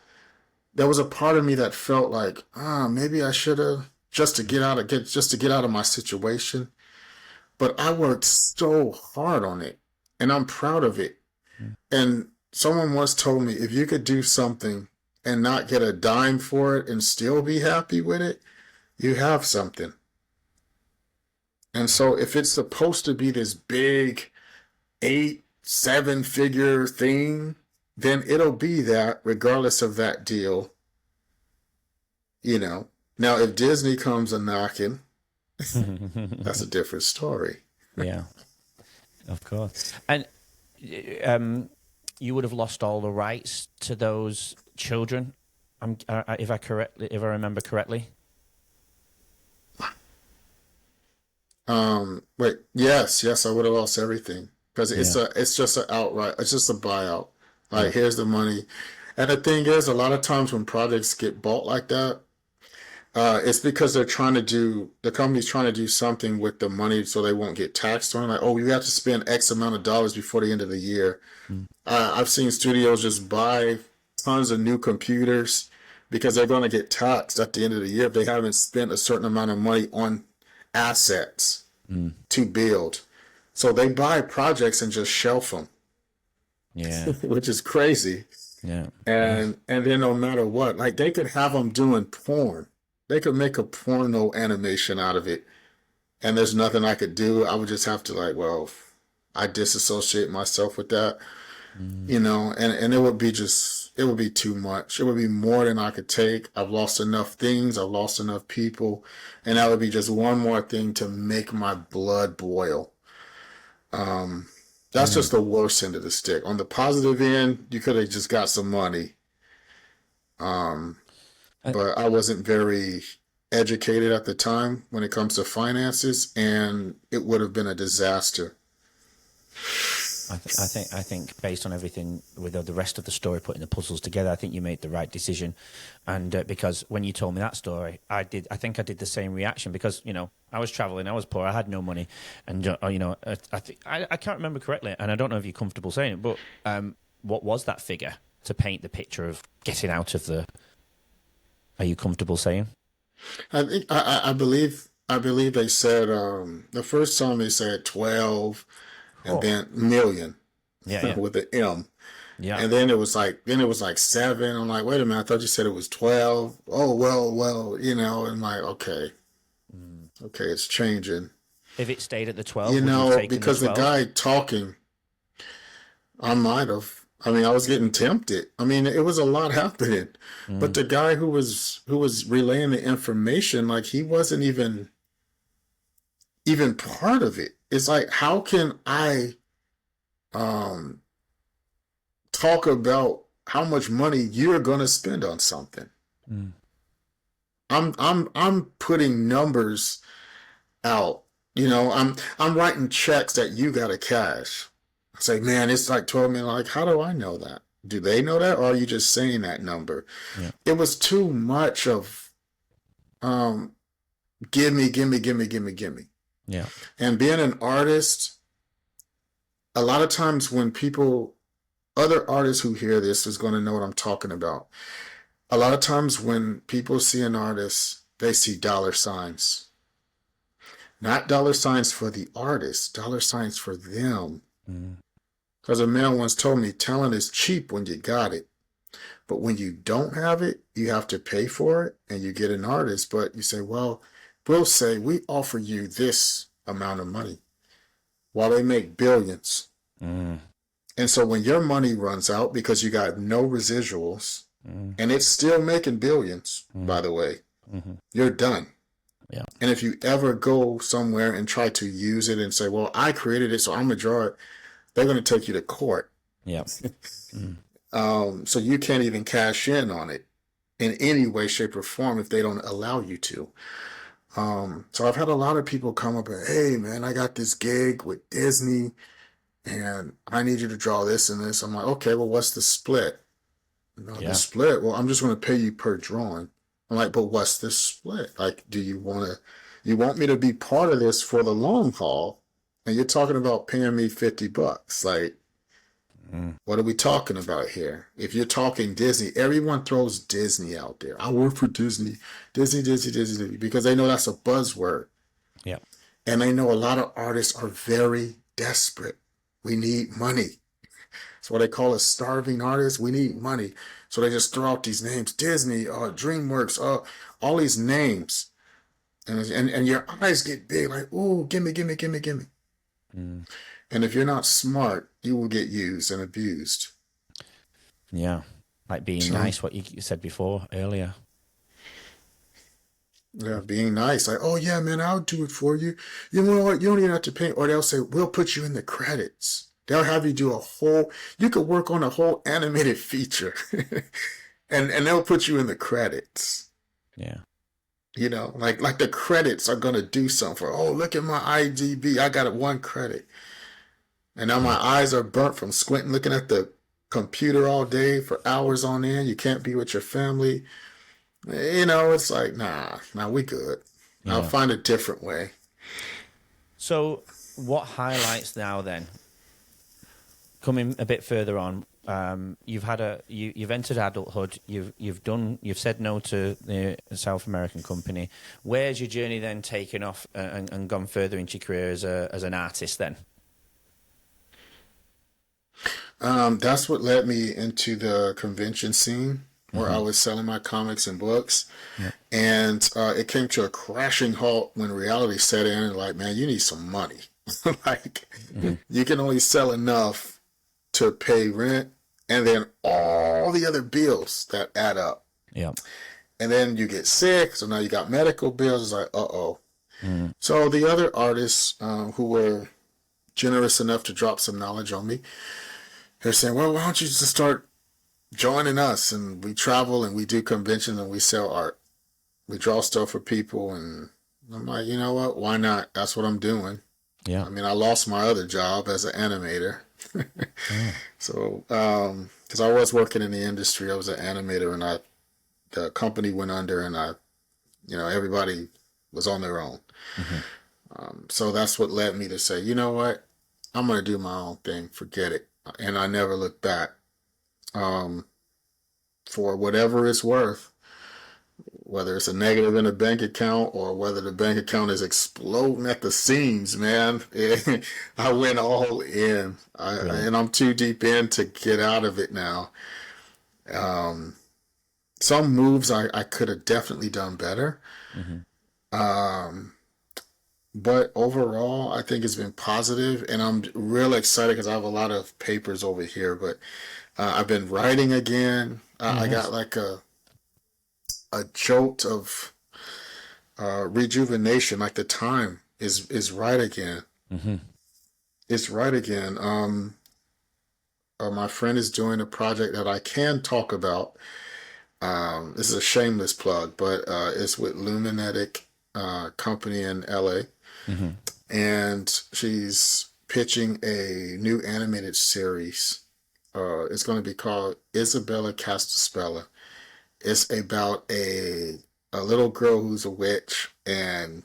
there was a part of me that felt like, maybe I should have just to get out of my situation. But I worked so hard on it and I'm proud of it. Mm. And someone once told me if you could do something and not get a dime for it and still be happy with it, you have something. And so if it's supposed to be this big 7 figure thing, then it'll be that regardless of that deal, you know. Now, if Disney comes a knocking, that's a different story. Yeah, of course. And you would have lost all the rights to those children, if I remember correctly. Wait, yes, I would have lost everything because Yeah. it's just an outright, it's just a buyout. Yeah. Like, here's the money. And the thing is, a lot of times when projects get bought like that, it's because the company's trying to do something with the money so they won't get taxed on. Like, oh, you have to spend X amount of dollars before the end of the year. Mm. I've seen studios just buy tons of new computers because they're going to get taxed at the end of the year if they haven't spent a certain amount of money on assets Mm. to build. So they buy projects and just shelf them, Yeah. which is crazy. Yeah. And then no matter what, like they could have them doing porn. They could make a porno animation out of it, and there's nothing I could do. I would just have to like, well, I disassociate myself with that, Mm. and it would be too much. It would be more than I could take. I've lost enough things. I've lost enough people, and that would be just one more thing to make my blood boil. Um, that's Mm. just the worst end of the stick. On the positive end, you could have just got some money. Um, I, but I wasn't very educated at the time when it comes to finances, and it would have been a disaster. I think based on everything with the rest of the story, putting the puzzles together, I think you made the right decision. And because when you told me that story, I think I did the same reaction because I was traveling, I was poor, I had no money, and I can't remember correctly, and I don't know if you're comfortable saying it, but what was that figure to paint the picture of getting out of the? Are you comfortable saying? I believe they said the first time they said 12 and Oh, then million yeah, yeah, with an M. yeah. And then it was like 7. I'm like, wait a minute, I thought you said it was 12. Oh, well, and like, okay, Mm. okay, it's changing. If it stayed at the 12, would you have taken the Because the 12? guy talking, I might have. I mean, I was getting tempted. I mean, it was a lot happening. But Mm. the guy who was relaying the information, like he wasn't even part of it. It's like, how can I um talk about how much money you're gonna spend on something? Mm. I'm putting numbers out. I'm writing checks that you gotta cash. I say, man, it's like 12 million. Like, how do I know that? Do they know that, or are you just saying that number? Yeah, It was too much of um, give me, give me, give me, give me, give me. yeah. And being an artist, a lot of times when other artists who hear this is going to know what I'm talking about. A lot of times when people see an artist, they see dollar signs. Not dollar signs for the artist, dollar signs for them. Mm. Because a man once told me, talent is cheap when you got it. But when you don't have it, you have to pay for it and you get an artist. But you say, well, we'll say we offer you this amount of money while they make billions. Mm. And so when your money runs out because you got no residuals Mm. and it's still making billions, Mm. by the way, Mm-hmm. you're done. Yeah. And if you ever go somewhere and try to use it and say, well, I created it, so I'm going to draw it, they're going to take you to court. Yeah. Mm. So you can't even cash in on it in any way, shape, or form if they don't allow you to. So I've had a lot of people come up and, hey, man, I got this gig with Disney. and I need you to draw this and this. I'm like, okay, well, what's the split? No, the Yeah. split. Well, I'm just going to pay you per drawing. I'm like, but what's the split? Like, do you want me to be part of this for the long haul? And you're talking about paying me $50. Like, what are we talking about here? If you're talking Disney, everyone throws Disney out there. I work for Disney, Disney, because they know that's a buzzword. Yeah. And they know a lot of artists are very desperate. We need money. That's what they call a starving artist. We need money. So they just throw out these names: Disney, DreamWorks, all these names. And your eyes get big, like, ooh, gimme. Mm. And if you're not smart, you will get used and abused. Yeah. Like being So, nice, what you said before earlier. yeah, being nice, like, oh yeah, man, I'll do it for you. You know what? You don't even have to pay. Or they'll say, we'll put you in the credits. They'll have you do you could work on a whole animated feature. and they'll put you in the credits. Yeah. You know, like the credits are gonna do something for, oh, look at my IDB. I got one credit. And now my eyes are burnt from squinting looking at the computer all day for hours on end. You can't be with your family. You know, it's like, nah, we good. Yeah. I'll find a different way. So what highlights now then? Coming a bit further on, you've entered adulthood. You've said no to the South American company. Where's your journey then taken off and gone further into your career as an artist then? That's what led me into the convention scene where I was selling my comics and books. Yeah. And it came to a crashing halt when reality set in and like, man, you need some money. Like, you can only sell enough to pay rent and then all the other bills that add up. Yeah. And then you get sick, so now you got medical bills. It's like, uh-oh. So the other artists who were generous enough to drop some knowledge on me, they're saying, well, why don't you just start joining us? And we travel and we do conventions and we sell art. We draw stuff for people. And I'm like, you know what? Why not? That's what I'm doing. Yeah. I mean, I lost my other job as an animator. So, because I was working in the industry, I was an animator, and the company went under, and everybody was on their own. So that's what led me to say, you know what, I'm gonna do my own thing. Forget it, and I never looked back. For whatever it's worth, whether it's a negative in a bank account or whether the bank account is exploding at the seams, man, I went all in. And I'm too deep in to get out of it now. Some moves I could have definitely done better. But overall, I think it's been positive, and I'm real excited because I have a lot of papers over here. But I've been writing again. I got like a jolt of rejuvenation. Like the time is right again. It's right again. My friend is doing a project that I can talk about. This is a shameless plug, but it's with Luminetic company in LA. And she's pitching a new animated series. It's going to be called Isabella Castaspella. It's about a little girl who's a witch, and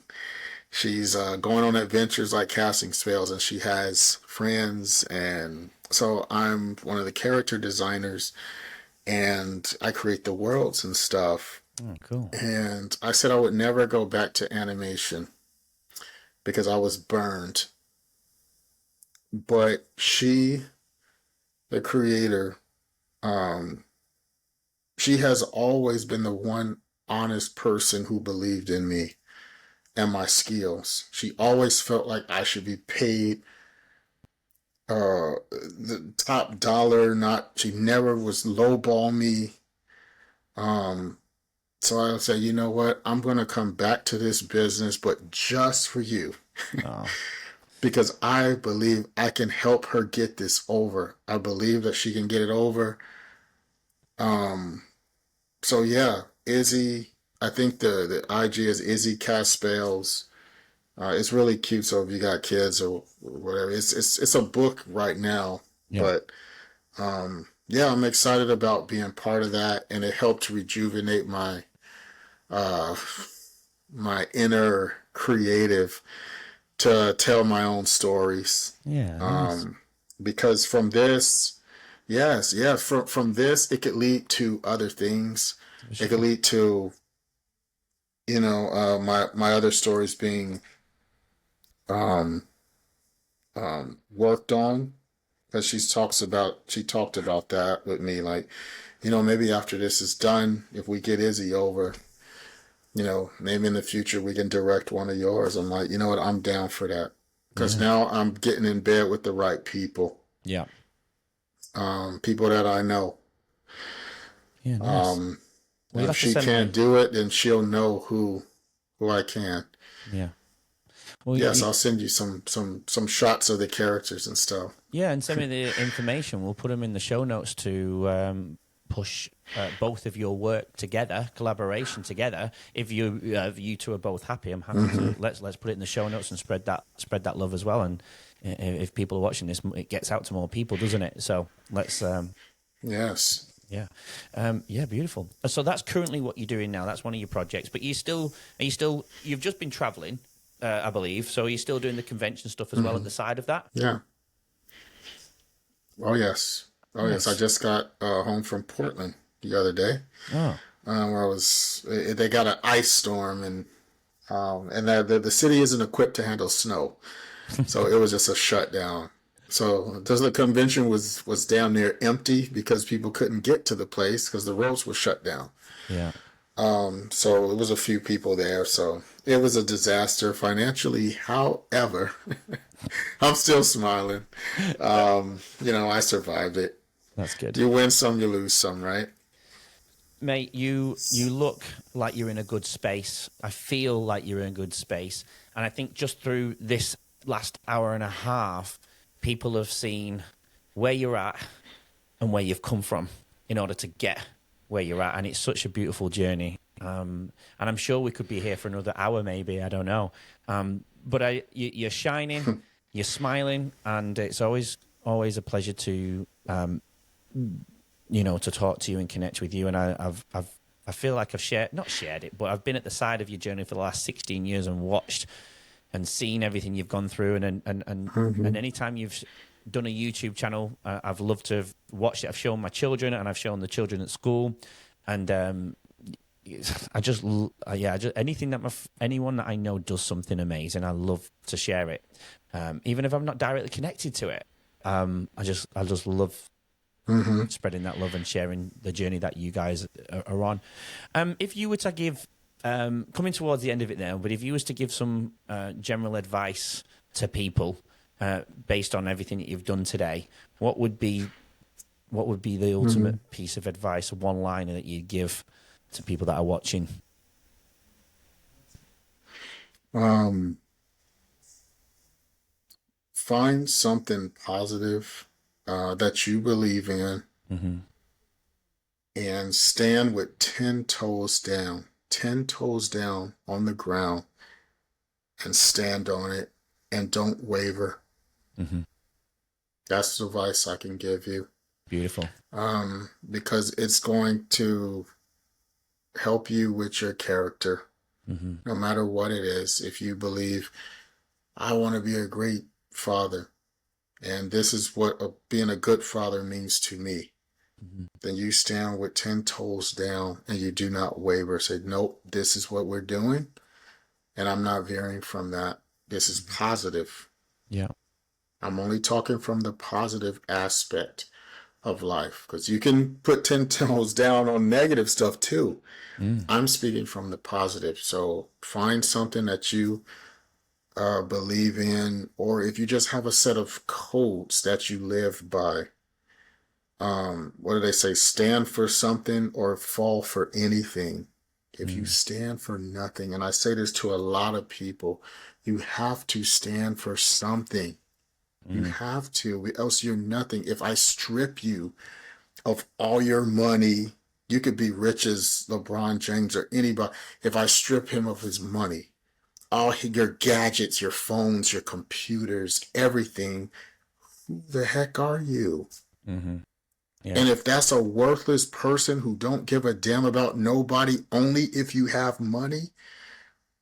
she's going on adventures like casting spells, and she has friends. And so I'm one of the character designers, and I create the worlds and stuff. Oh, cool. And I said I would never go back to animation because I was burned. But she, the creator, she has always been the one honest person who believed in me and my skills. She always felt like I should be paid the top dollar. Not, she never was lowball me. So I said, you know what? I'm going to come back to this business, but just for you. Because I believe I can help her get this over. I believe that she can get it over. So yeah, Izzy, I think the IG is Izzy Cast Spells. It's really cute. So if you got kids or whatever, it's a book right now. Yeah. But yeah, I'm excited about being part of that, and it helped rejuvenate uh, my inner creative to tell my own stories. Yeah. Nice. Um, because from this, yes, yeah, from this, it could lead to other things. For It could sure. lead to, my other stories being um, worked on. Because she talked about that with me, like, maybe after this is done, if we get Izzy over, maybe in the future we can direct one of yours. I'm like, you know what, I'm down for that. Because Yeah. now I'm getting in bed with the right people, Yeah. people that I know. Yeah. Nice. Um, Well, and you'll if have to she send can't me. do it, then she'll know who I can. Yeah. Well, Yes, I'll send you some shots of the characters and stuff. yeah, and send me the information. We'll put them in the show notes to push both of your work together, collaboration together. If you two are both happy, I'm happy Hmm. to let's put it in the show notes and spread that love as well. And if people are watching this, it gets out to more people, doesn't it? So let's Yes. yeah, yeah, beautiful. So that's currently what you're doing now. That's one of your projects. But you've just been traveling, I believe. So are you still doing the convention stuff as well at Hmm. the side of that? Yeah. Oh yes. Oh yes. I Nice. just got home from Portland the other day. Oh, Where I was. They got an ice storm, and the city isn't equipped to handle snow, so it was just a shutdown. So the convention was damn near empty because people couldn't get to the place because the roads were shut down. yeah. So it was a few people there. So it was a disaster financially. However, I'm still smiling. I survived it. That's good. You win some, you lose some, right? Mate, you look like you're in a good space. I feel like you're in a good space. And I think just through this last hour and a half, people have seen where you're at and where you've come from in order to get where you're at. And it's such a beautiful journey. And I'm sure we could be here for another hour, maybe. I don't know. But you're shining, you're smiling, and it's always a pleasure to to talk to you and connect with you. And I feel like I've not shared it, but I've been at the side of your journey for the last 16 years and watched and seen everything you've gone through. And anytime you've done a YouTube channel, I've loved to have watched it. I've shown my children and I've shown the children at school. And anything that anyone that I know does something amazing, I love to share it. Even if I'm not directly connected to it. I just love Hmm. spreading that love and sharing the journey that you guys are on. If you were to give, coming towards the end of it now, but if you was to give some general advice to people based on everything that you've done today, what would be the Hmm. ultimate piece of advice, one liner that you'd give to people that are watching? Um, find something positive that you believe in Hmm. and stand with 10 toes down, 10 toes down on the ground and stand on it and don't waver. Hmm. That's the advice I can give you. Beautiful. Because it's going to help you with your character, Hmm. no matter what it is. If you believe, I want to be a great father, and this is what being a good father means to me, Hmm. then you stand with 10 toes down and you do not waver. Say, nope, this is what we're doing, and I'm not veering from that. This is positive. Yeah. I'm only talking from the positive aspect of life, because you can put 10 toes down on negative stuff too. Mm. I'm speaking from the positive. So find something that you believe in, or if you just have a set of codes that you live by. What do they say? Stand for something or fall for anything. If you Mm. stand for nothing, and I say this to a lot of people, you have to stand for something. You Mm. have to, else you're nothing. If I strip you of all your money, you could be rich as LeBron James or anybody. If I strip him of his money, all your gadgets, your phones, your computers, everything. Who the heck are you? Mm-hmm. Yeah. And if that's a worthless person who don't give a damn about nobody, only if you have money,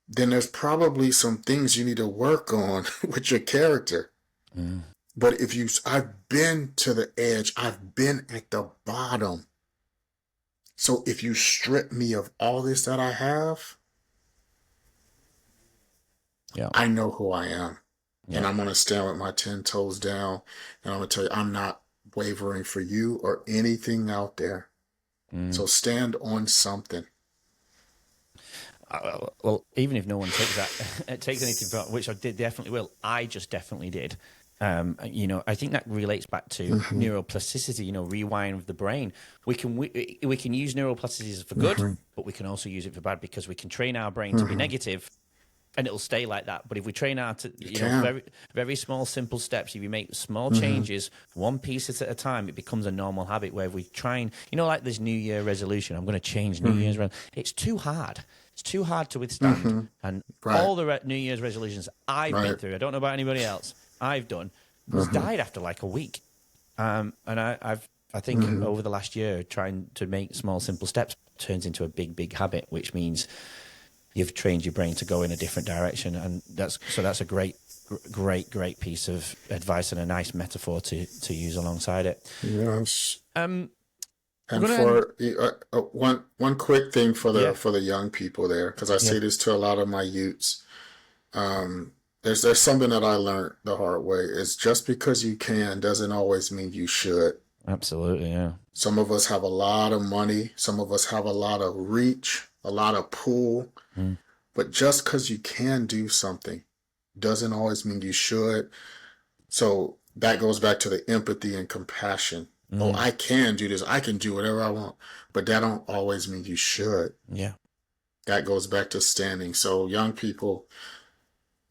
then there's probably some things you need to work on with your character. Mm. But I've been to the edge, I've been at the bottom. So if you strip me of all this that I have, Yeah. I know who I am. Yeah. And I'm going to stand with my 10 toes down. And I'm going to tell you, I'm not wavering for you or anything out there. Mm. So stand on something. Well, even if no one takes anything from it, which I definitely will. I just definitely did. I think that relates back to neuroplasticity. Rewiring of the brain. We can use neuroplasticity for good, but we can also use it for bad because we can train our brain to be negative, and it'll stay like that. But if we train our very very small simple steps, if you make small changes, one piece at a time, it becomes a normal habit. Where if we try and like this New Year resolution, I'm going to change New Year's. It's too hard. It's too hard to withstand. And all the New Year's resolutions I've been through, I don't know about anybody else, I've done, was died after like a week. And I think over the last year, trying to make small, simple steps turns into a big, big habit, which means you've trained your brain to go in a different direction. And that's a great piece of advice and a nice metaphor to use alongside it. Yes. And for one quick thing for the young people there, because I say this to a lot of my youths, there's something that I learned the hard way. Is just because you can doesn't always mean you should. Absolutely, yeah. Some of us have a lot of money. Some of us have a lot of reach, a lot of pull. But just because you can do something doesn't always mean you should. So that goes back to the empathy and compassion. Oh, I can do this. I can do whatever I want. But that don't always mean you should. Yeah. That goes back to standing. So young people,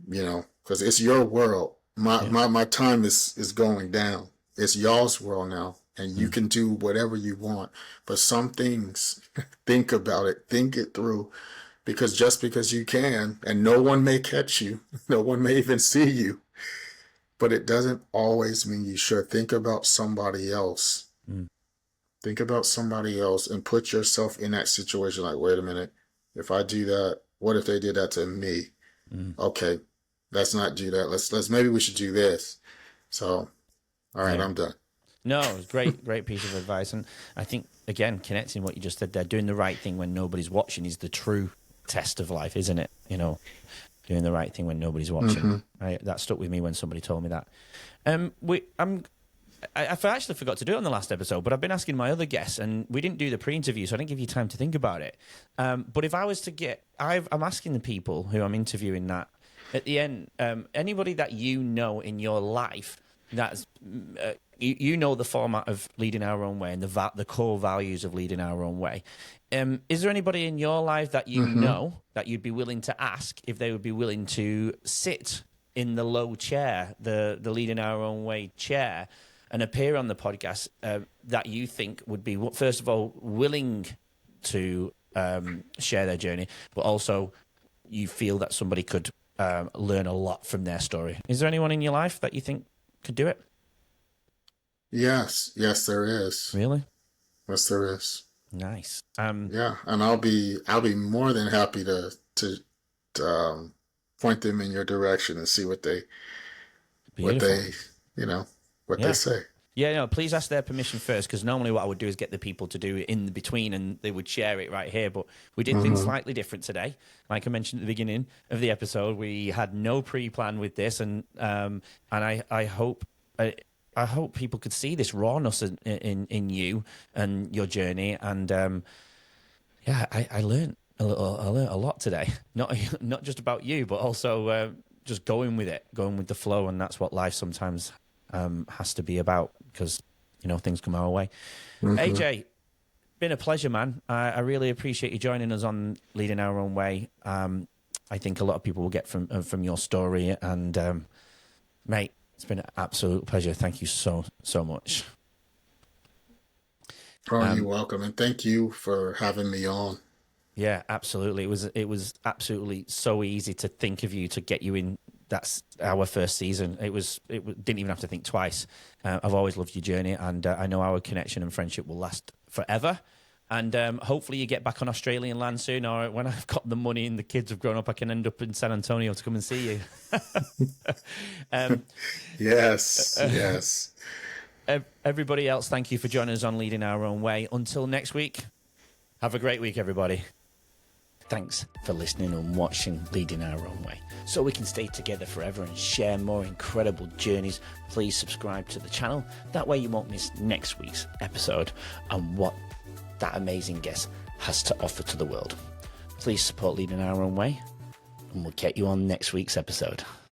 because it's your world. My time is going down. It's y'all's world now. And you can do whatever you want. But some things, think about it. Think it through. Because just because you can, and no one may catch you, no one may even see you, but it doesn't always mean you should. Think about somebody else. Think about somebody else and put yourself in that situation. Like, wait a minute, if I do that, what if they did that to me? Okay, let's not do that. Let's maybe we should do this. So, all right, I'm done. No, it was great piece of advice. And I think, again, connecting what you just said there, doing the right thing when nobody's watching is the true test of life, isn't it? Doing the right thing when nobody's watching. That stuck with me when somebody told me that. I actually forgot to do it on the last episode, but I've been asking my other guests, and we didn't do the pre-interview, so I didn't give you time to think about it. But if I was to I'm asking the people who I'm interviewing that at the end, anybody that in your life that's the format of leading our own way and the core values of leading our own way. Is there anybody in your life that know that you'd be willing to ask if they would be willing to sit in the low chair, the leading our own way chair, and appear on the podcast that you think would be, first of all, willing to share their journey, but also you feel that somebody could learn a lot from their story? Is there anyone in your life that you think could do it? Yes, there is. Really? Yes, there is. Nice. Yeah, and I'll be more than happy to point them in your direction and see what they say. Yeah, no, please ask their permission first, because normally what I would do is get the people to do it in the between and they would share it right here. But we did things slightly different today. Like I mentioned at the beginning of the episode, we had no pre-plan with this, and I hope people could see this rawness in you and your journey. And I learned a lot today. Not just about you, but also just going with the flow, and that's what life sometimes has to be about, because things come our way. AJ, been a pleasure, man. I really appreciate you joining us on Leading Our Own Way. I think a lot of people will get from your story, and mate, it's been an absolute pleasure. Thank you so much. Oh, you're welcome, and thank you for having me on. Yeah, absolutely. It was absolutely so easy to think of you, to get you in. That's our first season. Didn't even have to think twice. I've always loved your journey, and I know our connection and friendship will last forever. And hopefully you get back on Australian land soon, or when I've got the money and the kids have grown up, I can end up in San Antonio to come and see you. Yes, yes. Everybody else, thank you for joining us on Leading Our Own Way. Until next week, have a great week, everybody. Thanks for listening and watching Leading Our Own Way. So we can stay together forever and share more incredible journeys, please subscribe to the channel. That way you won't miss next week's episode and what that amazing guest has to offer to the world. Please support Leading Our Own Way, and we'll get you on next week's episode.